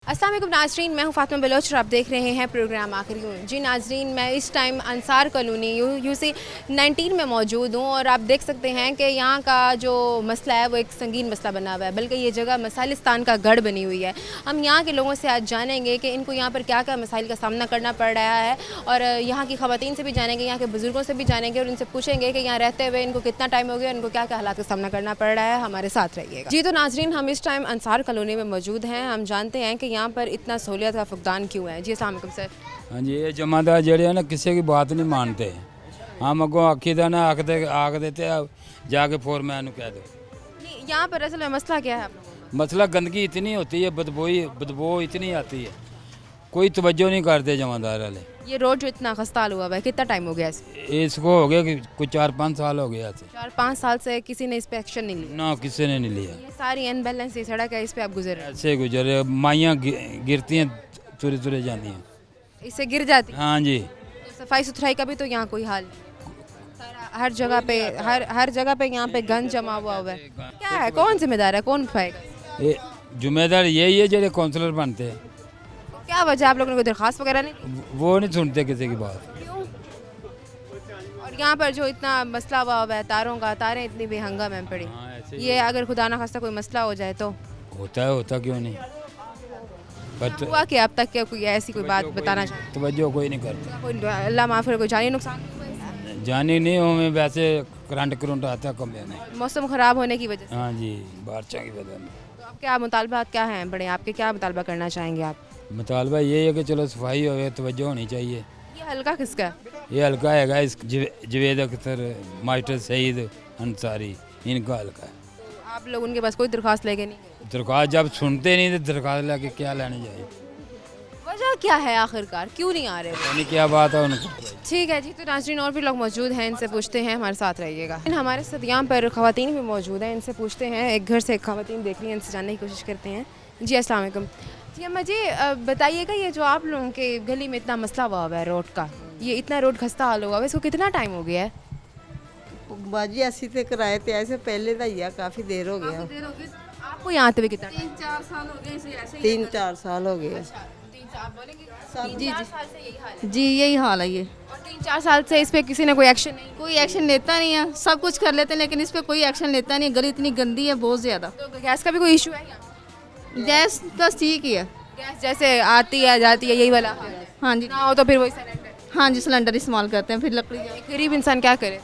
अस्सलाम वालेकुम नाजरीन, मैं हूँ फातिमा बलोच और आप देख रहे हैं प्रोग्राम आखिरी हूँ। जी नाजरीन, मैं इस टाइम अंसार कॉलोनी यूसी 19 में मौजूद हूँ और आप देख सकते हैं कि यहाँ का जो मसला है वो एक संगीन मसला बना हुआ है, बल्कि ये जगह मसालिस्तान का गढ़ बनी हुई है। हम यहाँ के लोगों से आज जानेंगे कि इनको यहाँ पर क्या क्या मसाइल का सामना करना पड़ रहा है और यहाँ की ख़वातीन से भी जानेंगे, यहाँ के बुज़ुर्गों से भी जानेंगे और इनसे पूछेंगे कि यहाँ रहते हुए इनको कितना टाइम हो गया और इनको क्या क्या हालात का सामना करना पड़ रहा है। हमारे साथ रहिएगा। जी तो नाजरीन, हम इस टाइम अंसार कॉलोनी में मौजूद हैं। हम जानते हैं कि यहाँ पर इतना सहूलियत का फुकदान क्यों है। जी अस्सलाम वालेकुम सर। हाँ जी, ये जमादार जड़े हैं ना, किसी की बात नहीं मानते। हम अगों आखी था ना आख देते जाके फोरमैन को कह दो। नहीं, यहाँ पर असल में मसला क्या है आप लोगों का? मसला गंदगी इतनी होती है, बदबू इतनी आती है, कोई तवज्जो नहीं करते जमादार वाले। ये रोड जो इतना खस्ताल हुआ है, कितना टाइम हो गया इसको हो गया कि कुछ 4-5 साल हो गया थे। 4-5 साल से किसी ने इस पे एक्शन नहीं लिया? ना किसी ने नहीं लिया। ये सारी अनबैलेंस ये सड़क है, इस पे आप गुजर रहे हैं, ऐसे गुजरे, माइयाँ गिरती हैं, तुरे तुरे जाती हैं। इससे गिर जाती है। हाँ जी। तो सफाई सुथराई का भी तो यहाँ कोई हाल नहीं। सारा हर जगह पे हर जगह पे यहाँ पे गंद जमा हुआ है। क्या है, कौन जिम्मेदार है, कौन उठाएगा? ये जिम्मेदार यही है जो काउंसलर बनते हैं, तो क्या वजह, आप लोगों ने कोई दरखास्त वगैरह नहीं दी? वो नहीं सुनते किसी की बात। क्यों? और यहाँ पर जो इतना मसला हुआ है तारों का, तारें इतनी बेहंगम है पड़ी, हाँ, ऐसे ही ये अगर खुदा ना खास्ता कोई मसला हो जाए तो होता क्यों नहीं, पर हुआ कि अब तक क्या कोई ऐसी कोई बात बताना चाहिए? तवज्जो कोई नहीं करता। कोई अल्लाह माफ़ करे, कोई जानी नुकसान? जानी नहीं हो, मैं वैसे करंट आता कमरे में। मौसम ख़राब होने की वजह से? हाँ जी, बारिशों की वजह में। तो अब क्या मुतालबात क्या हैं बड़े, आपके क्या मुतालबा करना चाहेंगे आप? मुतालबा ये है कि चलो सफाई हो, तवज्जो होनी चाहिए। ये हल्का किसका है? ये हल्का हैगा इस जवेद अख्तर, मास्टर सईद अंसारी, इनका हल्का है। तो आप लोग उनके पास कोई दरख्वास्त लेके नहीं गए? दरख्वास्त जब सुनते नहीं तो दरख्वास्त लेके क्या लेने जाए, वजह क्या है आखिरकार, क्यों नहीं आ रहे वो? यानी क्या बात है उनको। ठीक है जी, तो नाज़रीन और भी लोग मौजूद हैं, इनसे पूछते हैं, हमारे साथ रहिएगा। हमारे साथ यहाँ पर ख़वातीन भी मौजूद हैं, इनसे पूछते हैं। एक घर से एक ख़वातीन देख रही हैं, इनसे जानने की कोशिश करते हैं। जी अस्सलाम वालेकुम। जी अम्मा जी, बताइएगा ये जो आप लोगों के गली में इतना मसला हुआ है रोड का, ये इतना रोड खस्ता हाल हुआ है, इसको कितना टाइम हो गया है? बाजी ऐसी ते कराए थे, ऐसे पहले का ही है, काफ़ी देर हो गया। आपको यहाँ आते हुए कितना टाइम? 3-4 साल हो गए। 3-4 साल जी जी साल से यही हाल है। जी यही हाल है ये। और 3-4 साल से इस पे किसी ने कोई एक्शन नहीं? कोई एक्शन लेता नहीं है, सब कुछ कर लेते हैं लेकिन इस पे कोई एक्शन लेता नहीं है। गली इतनी गंदी है, बहुत ज़्यादा। तो गैस का भी कोई इशू है यहाँ? गैस बस ठीक ही है। गैस जैसे आती है जाती है, यही वाला हाल है। हाँ जी, ना हो तो फिर वही सिलेंडर। हाँ जी, सिलेंडर इस्तेमाल करते हैं, फिर लकड़ी एक गरीब इंसान क्या करे?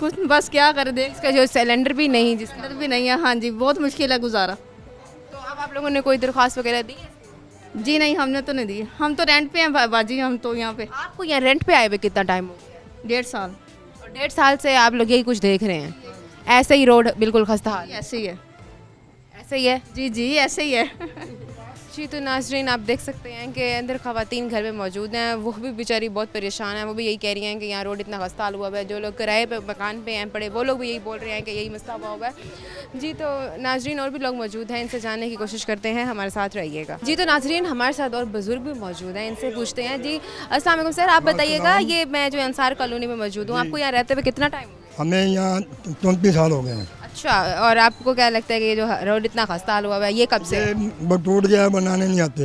कुछ बस क्या कर दे, इसका जो सिलेंडर भी नहीं, जिसका सिलेंडर भी नहीं है। हाँ जी, बहुत मुश्किल है गुजारा। तो अब आप लोगों ने कोई दरख्वास्त वगैरह दी है? जी नहीं, हमने तो नहीं दी, हम तो रेंट पे हैं बाजी, हम तो यहाँ पे आपको यहाँ रेंट पे आए हुए कितना टाइम हो गया? 1.5 साल। और 1.5 साल से आप लोग यही कुछ देख रहे हैं, ऐसे ही रोड बिल्कुल खस्ता हाल है? ऐसे ही है। ऐसे ही है जी जी ऐसे ही है। जी। तो नाजरीन आप देख सकते हैं कि अंदर ख़वातीन घर में मौजूद हैं, वो भी बेचारी बहुत परेशान है। वो भी यही कह रही हैं कि यहाँ रोड इतना खस्ता हाल हुआ है, जो लोग किराए पे मकान पे हैं पड़े, वो लोग भी यही बोल रहे हैं कि यही मसला हुआ हुआ है। जी तो नाजरीन और भी लोग मौजूद हैं, इनसे जानने की कोशिश करते हैं, हमारे साथ रहिएगा। जी तो नाजरीन हमारे साथ और बुज़ुर्ग भी मौजूद हैं, इनसे पूछते हैं। जी अस्सलाम वालेकुम सर, आप बताइएगा, ये मैं जो अंसार कॉलोनी में मौजूद हूँ, आपको यहाँ रहते हुए कितना टाइम हो गया? हमें यहाँ 29 साल हो गए हैं। अच्छा, और आपको क्या लगता है कि ये जो रोड इतना खस्ता हाल हुआ है ये कब से? ये टूट गया, बनाने नहीं आते।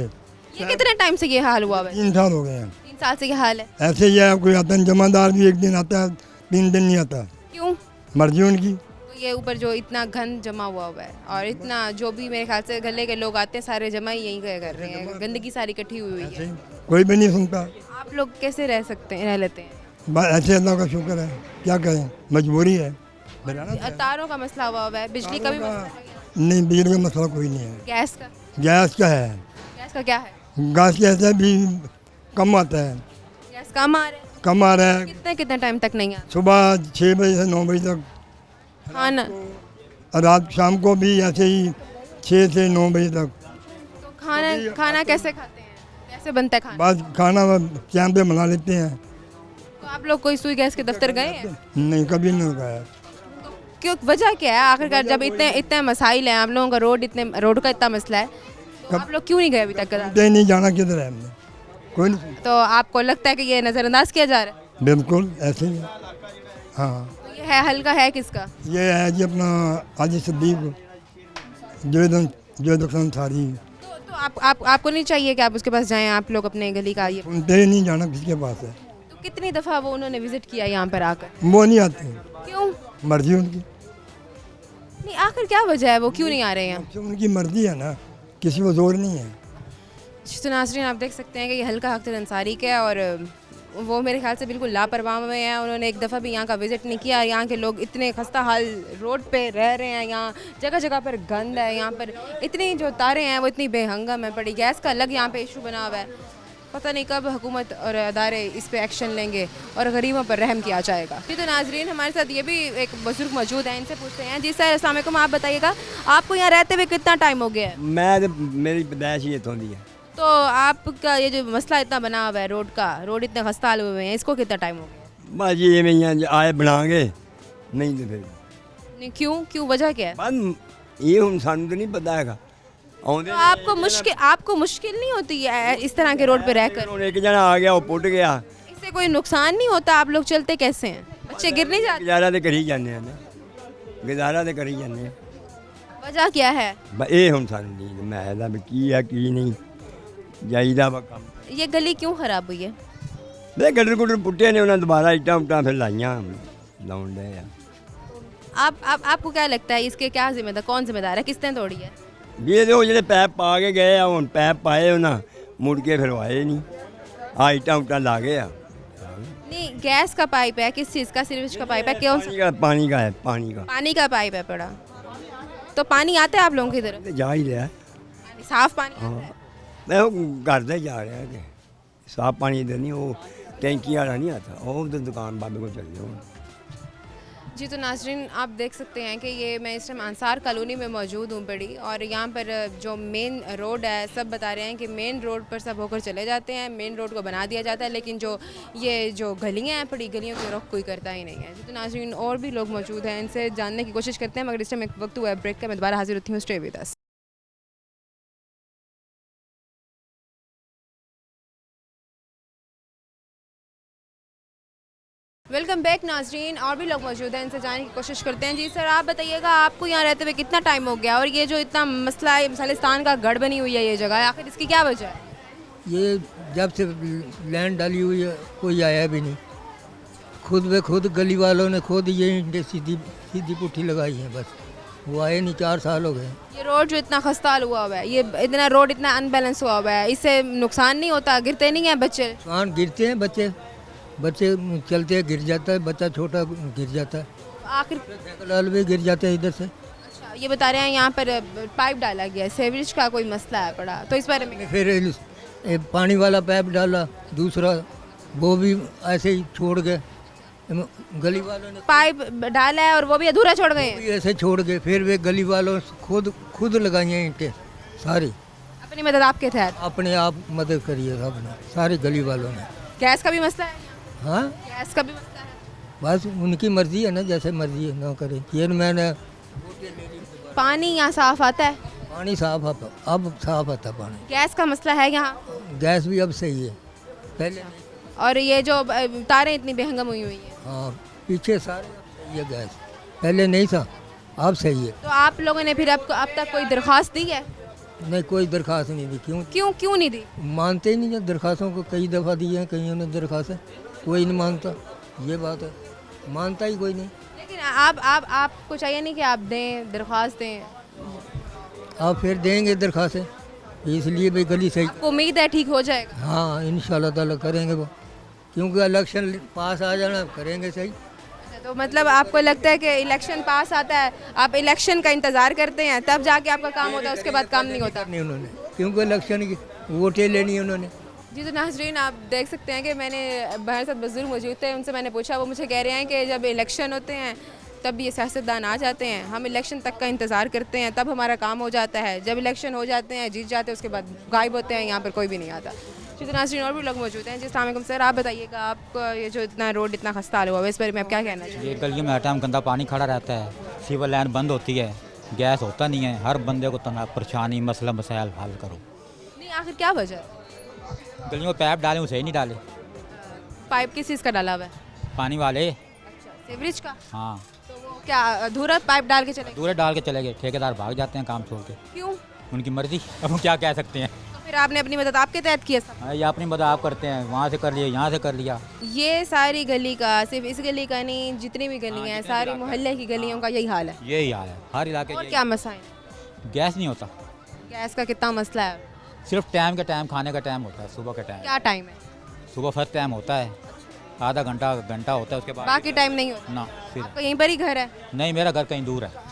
ये कितने टाइम से ये हाल हुआ है? 3 साल हो गए हैं। 3 साल से ये हाल है। ऐसे ही है, कोई आता है जमादार भी एक दिन आता है, 3 दिन नहीं आता, क्यों? मर्जी उनकी। तो ये ऊपर जो इतना घन जमा हुआ है और इतना जो भी मेरे ख्याल से गले के लोग आते हैं सारे जमा ही यही कर रहे हैं, गंदगी सारी इकट्ठी हुई ऐसे है। ही कोई भी नहीं सुनता। आप लोग कैसे रह सकते हैं, रह लेते हैं? ऐसे अल्लाह का शुक्र है, क्या करें, मजबूरी है। तारों का मसला हुआ है, बिजली का भी मसला है? नहीं, बिजली का मसला कोई नहीं है। गैस का? गैस का है, गैस का क्या है? गैस कैसे भी कम आता है, गैस कम आ रहा है? कम आ रहा है। कितने कितने टाइम तक नहीं आता? सुबह 6 बजे से 9 बजे तक, खाना? और रात शाम को भी ऐसे ही 6 से 9 बजे तक। तो खाना कैसे खाते हैं, कैसे बनता है खाना? बस खाना टाइम पे बना लेते हैं। तो आप लोग कोई सुई गैस के दफ्तर गए हैं? नहीं, कभी नहीं खाया। तो क्यों, वजह क्या है आखिरकार, जब इतने इतने मसाइल हैं आप लोगों का, रोड का इतना मसला है, तो आप लोग क्यों नहीं गए अभी तक? कहीं नहीं जाना, किधर है हमने, कोई नहीं। तो आपको लगता है कि ये नज़रअंदाज किया जा रहा है? बिल्कुल ऐसे ही है। हाँ, तो ये है हल्का है किसका? ये है जी अपना हाजी सिद्दीक, जो दक्षिण सारी। तो आपको नहीं चाहिए कि आप उसके पास जाएं, आप लोग अपने गली का ये सुनते ही नहीं, जाना किसके पास है। तो कितनी दफ़ा वो उन्होंने विजिट किया यहाँ पर आकर? वो नहीं आते, क्यों मर्जी उनकी। नहीं, आखिर क्या वजह है वो क्यों नहीं आ रहे हैं? जो उनकी मर्जी है ना, किसी को जोर नहीं है। तो नाज़रीन आप देख सकते हैं कि ये हल्का अख्तर अंसारी का है और वो मेरे ख्याल से बिल्कुल लापरवाह में हैं। उन्होंने एक दफ़ा भी यहाँ का विज़िट नहीं किया। यहाँ के लोग इतने खस्ता हाल रोड पे रह रहे हैं, यहाँ जगह जगह पर गंद है, यहाँ पर इतनी जो तारें हैं वो इतनी बेहंगम है पड़ी, गैस का अलग यहाँ पे इशू बना हुआ है। पता नहीं कब हुकूमत और अदारे इस पे एक्शन लेंगे और गरीबों पर रहम किया जाएगा। जी तो नाजरीन हमारे साथ ये भी एक बुजुर्ग मौजूद है, इनसे पूछते हैं। जी सर अस्सलाम वालेकुम, आप बताइएगा आपको यहाँ रहते हुए कितना टाइम हो गया है? मैं तो मेरी पैदाइश ही इतों दी है। तो आपका ये जो मसला इतना बना हुआ है रोड का, रोड इतने खस्ता हाल हुए हैं, इसको कितना टाइम हो गया? बस ये में यहाँ आए बनाएंगे नहीं तो फिर नहीं, क्यों वजह क्या है? बस ये हम सानू तो नहीं पता है तो आपको मुश्किल नहीं होती है इस तरह के रोड पे रहकर? एक जना आ गया वो पुट गया, इससे कोई नुकसान नहीं होता? आप लोग चलते कैसे हैं? बच्चे गिर नहीं जाते? गुजारा तो करी जाने हैं ना, गुजारा तो करी जाने हैं। वजह क्या है? ये हम सानू नहीं मैं भी की है की नहीं जाइदा वा काम। ये गली क्यों खराब हुई है? मैं गटर गुटर पुट्टे ने उन्हें दोबारा इट्टा उट्टा फिर लाइया लाउन डे यार। आपको क्या लगता है इसके क्या जिम्मेदार, कौन जिम्मेदार है, किसने तोड़ी है? ये तो ਜਿਹੜੇ पैप पा के गए आ ਹੁਣ पैप पाए ना मुड़ के फिर आए नहीं, आ इट्टा उट्टा ला गए आ। नहीं, गैस का पाइप है, किस चीज़ का? सीवेज का पाइप है? कौन सा? पानी का है, पानी का पाइप है पड़ा। तो पानी आता है आप लोगों की तरफ? जा ही रहा है। साफ पानी? हाँ मैं वो घर से जा रहा है कि साफ पानी इधर नहीं, वो टैंकी वाला नहीं आता, वो उधर दुकान बाबे को चल जाओ। जी तो नाजरीन आप देख सकते हैं कि ये मैं इस टाइम अंसार कॉलोनी में मौजूद हूँ बड़ी, और यहाँ पर जो मेन रोड है सब बता रहे हैं कि मेन रोड पर सब होकर चले जाते हैं, मेन रोड को बना दिया जाता है, लेकिन जो गलियाँ हैं बड़ी गलियों की रुख कोई करता ही नहीं है। जी तो नाजरीन और भी लोग मौजूद हैं, इनसे जानने की कोशिश करते हैं, मगर इस टाइम एक वक्त हुआ है ब्रेक का, मैं दोबारा हाजिर होती हूँ। Stay with us. Welcome back नाजरीन, और भी लोग मौजूद हैं, इनसे जानने की कोशिश करते हैं। जी सर आप बताइएगा आपको यहाँ रहते हुए कितना टाइम हो गया, और ये जो इतना मसला है मिसालिस्तान का गढ़ बनी हुई है ये जगह, आखिर इसकी क्या वजह है? ये जब से लैंड डाली हुई है कोई आया भी नहीं, खुद ब खुद गली वालों ने खुद ये ईंटें सीधी पुट्ठी लगाई हैं, बस वो आए नहीं, 4 साल हो गए। ये रोड जो इतना खस्ताल हुआ हुआ है, ये इतना रोड इतना अनबैलेंस हुआ हुआ है, इससे नुकसान नहीं होता? गिरते नहीं हैं बच्चे? कान गिरते हैं बच्चे चलते हैं गिर जाता है, बच्चा छोटा गिर जाता है, आखिर साइकिल वाले भी गिर जाते हैं इधर से। अच्छा ये बता रहे हैं यहाँ पर पाइप डाला गया है, सीवरेज का कोई मसला है पड़ा, तो इस बारे में? फिर पानी वाला पाइप डाला, दूसरा वो भी ऐसे ही छोड़ गए, गली वालों ने पाइप डाला है और वो भी अधूरा छोड़ गए हैं? भी ऐसे छोड़ गए, फिर वे गली वालों खुद लगाई हैं ईंटें सारी, अपनी मदद आपके तहत? अपने आप मदद करिए सबने, सारी गली वालों ने। गैस का भी मसला है? हाँ गैस का भी मसला है? बस उनकी मर्जी है ना, जैसे मर्जी है ना करे। ये मैंने पानी यहाँ साफ आता है? पानी साफ अब साफ आता पानी। गैस का मसला है यहाँ? गैस भी अब सही है, पहले नहीं। और ये जो तारें इतनी बेहंगम हुई हुई हैं? हाँ पीछे सारे अब सही है, गैस पहले नहीं था, अब सही है। तो आप लोगों ने फिर अब तक कोई दरख्वास्त दी है? नहीं कोई दरख्वास्त नहीं दी। क्यों नहीं दी? मानते ही नहीं है दरख्वास्तों को, कई दफ़ा दी है कईयों ने दरख्वास्त, कोई नहीं मानता, ये बात है, मानता ही कोई नहीं। लेकिन आपको चाहिए नहीं कि आप दें, दरख्वास्त दें? आप फिर देंगे दरख्वास्तें, इसलिए भी गली सही। आपको उम्मीद है ठीक हो जाएगा? हाँ इंशाल्लाह ताला करेंगे वो, क्योंकि इलेक्शन पास आ जाना करेंगे सही। तो मतलब आपको लगता है कि इलेक्शन पास आता है, आप इलेक्शन का इंतज़ार करते हैं, तब जाके आपका काम होता है, उसके बाद काम नहीं होता? नहीं उन्होंने, क्योंकि इलेक्शन की वोटें लेनी है उन्होंने। जी तो नाजरीन आप देख सकते हैं कि मैंने हमारे साथ बुजुर्ग मौजूद थे, उनसे मैंने पूछा, वो मुझे कह रहे हैं कि जब इलेक्शन होते हैं तब ये सियासतदान आ जाते हैं, हम इलेक्शन तक का इंतज़ार करते हैं, तब हमारा काम हो जाता है, जब इलेक्शन हो जाते हैं जीत जाते हैं उसके बाद गायब होते हैं, यहाँ पर कोई भी नहीं आता। जी तो नाज़रीन और भी लोग मौजूद हैं। जी अस्सलाम वालेकुम सर, आप बताइएगा आपका ये जो इतना रोड इतना खस्ता हुआ है इस बारे में आप क्या कहना चाहिए? ये गलियों में हर टाइम गंदा पानी खड़ा रहता है, सीवर लाइन बंद होती है, गैस होता नहीं है, हर बंदे को तना परेशानी मसला मसाइल हल करो। नहीं आखिर क्या वजह है? गलियों में पैप डाले उसे ही नहीं डाले। पाइप किस चीज़ का डाला हुआ है? पानी वाले। अच्छा सीवरेज का? हाँ तो वो क्या अधूरा पाइप डाल के चले गए? दूर डाल के चले गए, ठेकेदार भाग जाते हैं काम छोड़ के। क्यों? उनकी मर्जी, अब हम क्या कह सकते हैं। तो फिर आपने अपनी मदद आपके तहत किया सब? हाँ, ये अपनी मदद आप करते हैं, वहाँ से कर लिया, यहाँ से कर लिया। ये सारी गली का, सिर्फ इस गली का नहीं, जितनी भी गलियाँ हैं, सारी मोहल्ले की गलियों का यही हाल है। यही हाल है हर इलाके और में। क्या मसाइल? गैस नहीं होता, गैस का कितना मसला है? सिर्फ टाइम का टाइम, खाने का टाइम होता है, सुबह का टाइम। क्या टाइम है? सुबह फर्स्ट टाइम होता है, आधा घंटा घंटा होता है, उसके बाद बाकी टाइम नहीं होता? ना फिर आपका यहीं पर ही घर है? नहीं, मेरा घर कहीं दूर है।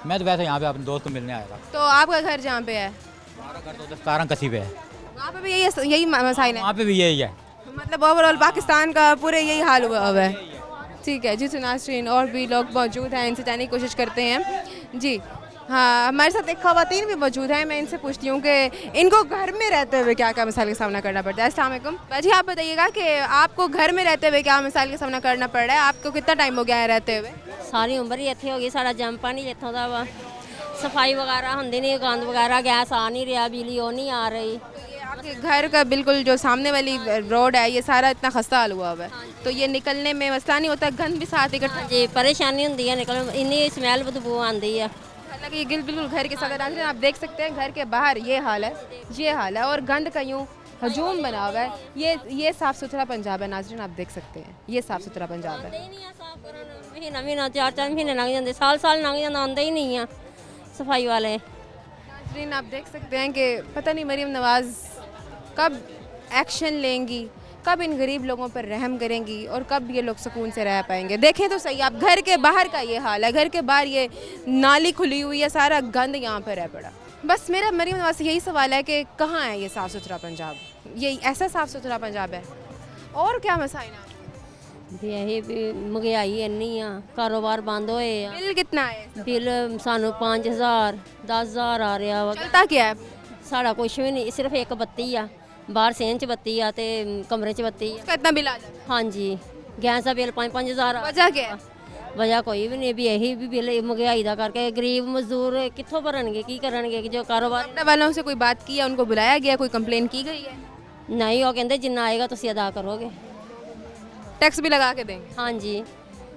मैं तो वैसे यहाँ पे अपने दोस्त को मिलने आया था। तो आपका घर जहाँ पे है, हमारा घर तो उधर सारंग कसी पे है, वहाँ पे भी यही मसाइल है? वहाँ पे भी यही है। मतलब ओवरऑल पाकिस्तान का पूरे यही हाल हुआ हुआ है। ठीक है जी। तो नाज़रीन और भी लोग मौजूद हैं, इनसे जानने की कोशिश करते हैं जी। हाँ, हमारे साथ एक ख़वातीन भी मौजूद है, मैं इनसे पूछती हूँ कि इनको घर में रहते हुए क्या क्या मसाइल का सामना करना पड़ता है। अस्सलाम वालेकुम भाजी, आप बताइएगा कि आपको घर में रहते हुए क्या मसाइल का सामना करना पड़ रहा है? आपको कितना टाइम हो गया है रहते हुए? ਸਾਰੀ ਉਮਰ ਹੀ ਇੱਥੇ ਹੋ ਗਈ ਸਾਡਾ ਜੰਮ ਪਾਣੀ ਇੱਥੋਂ ਦਾ ਵਾ ਸਫਾਈ ਵਗੈਰਾ ਹੁੰਦੀ ਨਹੀਂ ਗੰਦ ਵਗੈਰਾ ਗੈਸ ਆ ਨਹੀਂ ਰਿਹਾ ਬਿਜਲੀ ਉਹ नहीं आ रही ये आपके घर का बिल्कुल जो सामने वाली रोड है, ये सारा इतना खस्ता हाल हुआ हुआ है, तो ये निकलने में मसला नहीं होता? गंद भी साथ इकट्ठा? जी परेशानी ਹੁੰਦੀ ਹੈ ਨਿਕਲਣ ਇੰਨੀ ਸਮੈਲ ਬਦਬੂ ਆਉਂਦੀ ਆ हालांकि ये बिल्कुल घर के साथ नाज़रीन आप देख सकते हैं, घर के बाहर ये हाल है और गंद का यूँ हजूम बना हुआ है। ये साफ़ सुथरा पंजाब है नाज़रीन, आप देख सकते हैं, ये साफ़ सुथरा पंजाब है। ਨਹੀਂ ਆ ਸਾਫ ਕਰਨ ਮਹੀਨਾ ਮਹੀਨਾ 4-4 ਮਹੀਨੇ ਲੰਘ ਜਾਂਦੇ ਸਾਲ ਲੰਘ ਜਾਂਦਾ ਆਉਂਦੇ ਹੀ ਨਹੀਂ ਆ ਸਫਾਈ ਵਾਲੇ नाज़रीन आप देख सकते हैं कि पता नहीं मरीम नवाज़ कब एक्शन लेंगी, कब इन गरीब लोगों पर रहम करेंगी और कब ये लोग सुकून से रह पाएंगे। देखें तो सही, आप घर के बाहर का ये हाल है, घर के बाहर ये नाली खुली हुई है, सारा गंद यहाँ पर है पड़ा। बस मेरा मरीम नवाज़ से यही सवाल है कि कहाँ है ये साफ़ सुथरा पंजाब? ये ऐसा साफ़ सुथरा पंजाब है? और क्या मसाइल हैं? ਵੀ ਇਹ ਵੀ ਮਹਿੰਗਾਈ ਇੰਨੀ ਆ ਕਾਰੋਬਾਰ ਬੰਦ ਹੋਏ ਆ बिल कितना है? ਬਿੱਲ ਸਾਨੂੰ 5000 10000 ਆ ਰਿਹਾ ਵਾ चलता क्या है? ਸਾਡਾ ਕੁਝ ਵੀ ਨਹੀਂ ਸਿਰਫ ਇੱਕ ਬੱਤੀ ਆ ਬਾਹਰ ਸੇਨ ਚ ਬੱਤੀ ਆ ਤੇ ਕਮਰੇ ਚ ਬੱਤੀ ਆ इसका इतना बिल आ जाता है? ਹਾਂਜੀ ਗੈਸ ਦਾ ਬਿੱਲ 5-5000 वजह क्या है? ਵਜ੍ਹਾ ਕੋਈ ਵੀ ਨਹੀਂ ਵੀ ਇਹੀ ਵੀ ਬਿੱਲ ਮਹਿੰਗਾਈ ਦਾ ਕਰਕੇ ਗਰੀਬ ਮਜ਼ਦੂਰ ਕਿੱਥੋਂ ਭਰਨਗੇ ਕੀ ਕਰਨਗੇ ਕਿ ਜੋ ਕਾਰੋਬਾਰ सत्ता वालों से कोई बात की है, उनको बुलाया गया, कोई कंप्लेन की गई है? ਨਹੀਂ ਉਹ ਕਹਿੰਦੇ ਜਿੰਨਾ ਆਏਗਾ ਤੁਸੀਂ ਅਦਾ ਕਰੋਗੇ टैक्स भी लगा के देंगे? ਹਾਂਜੀ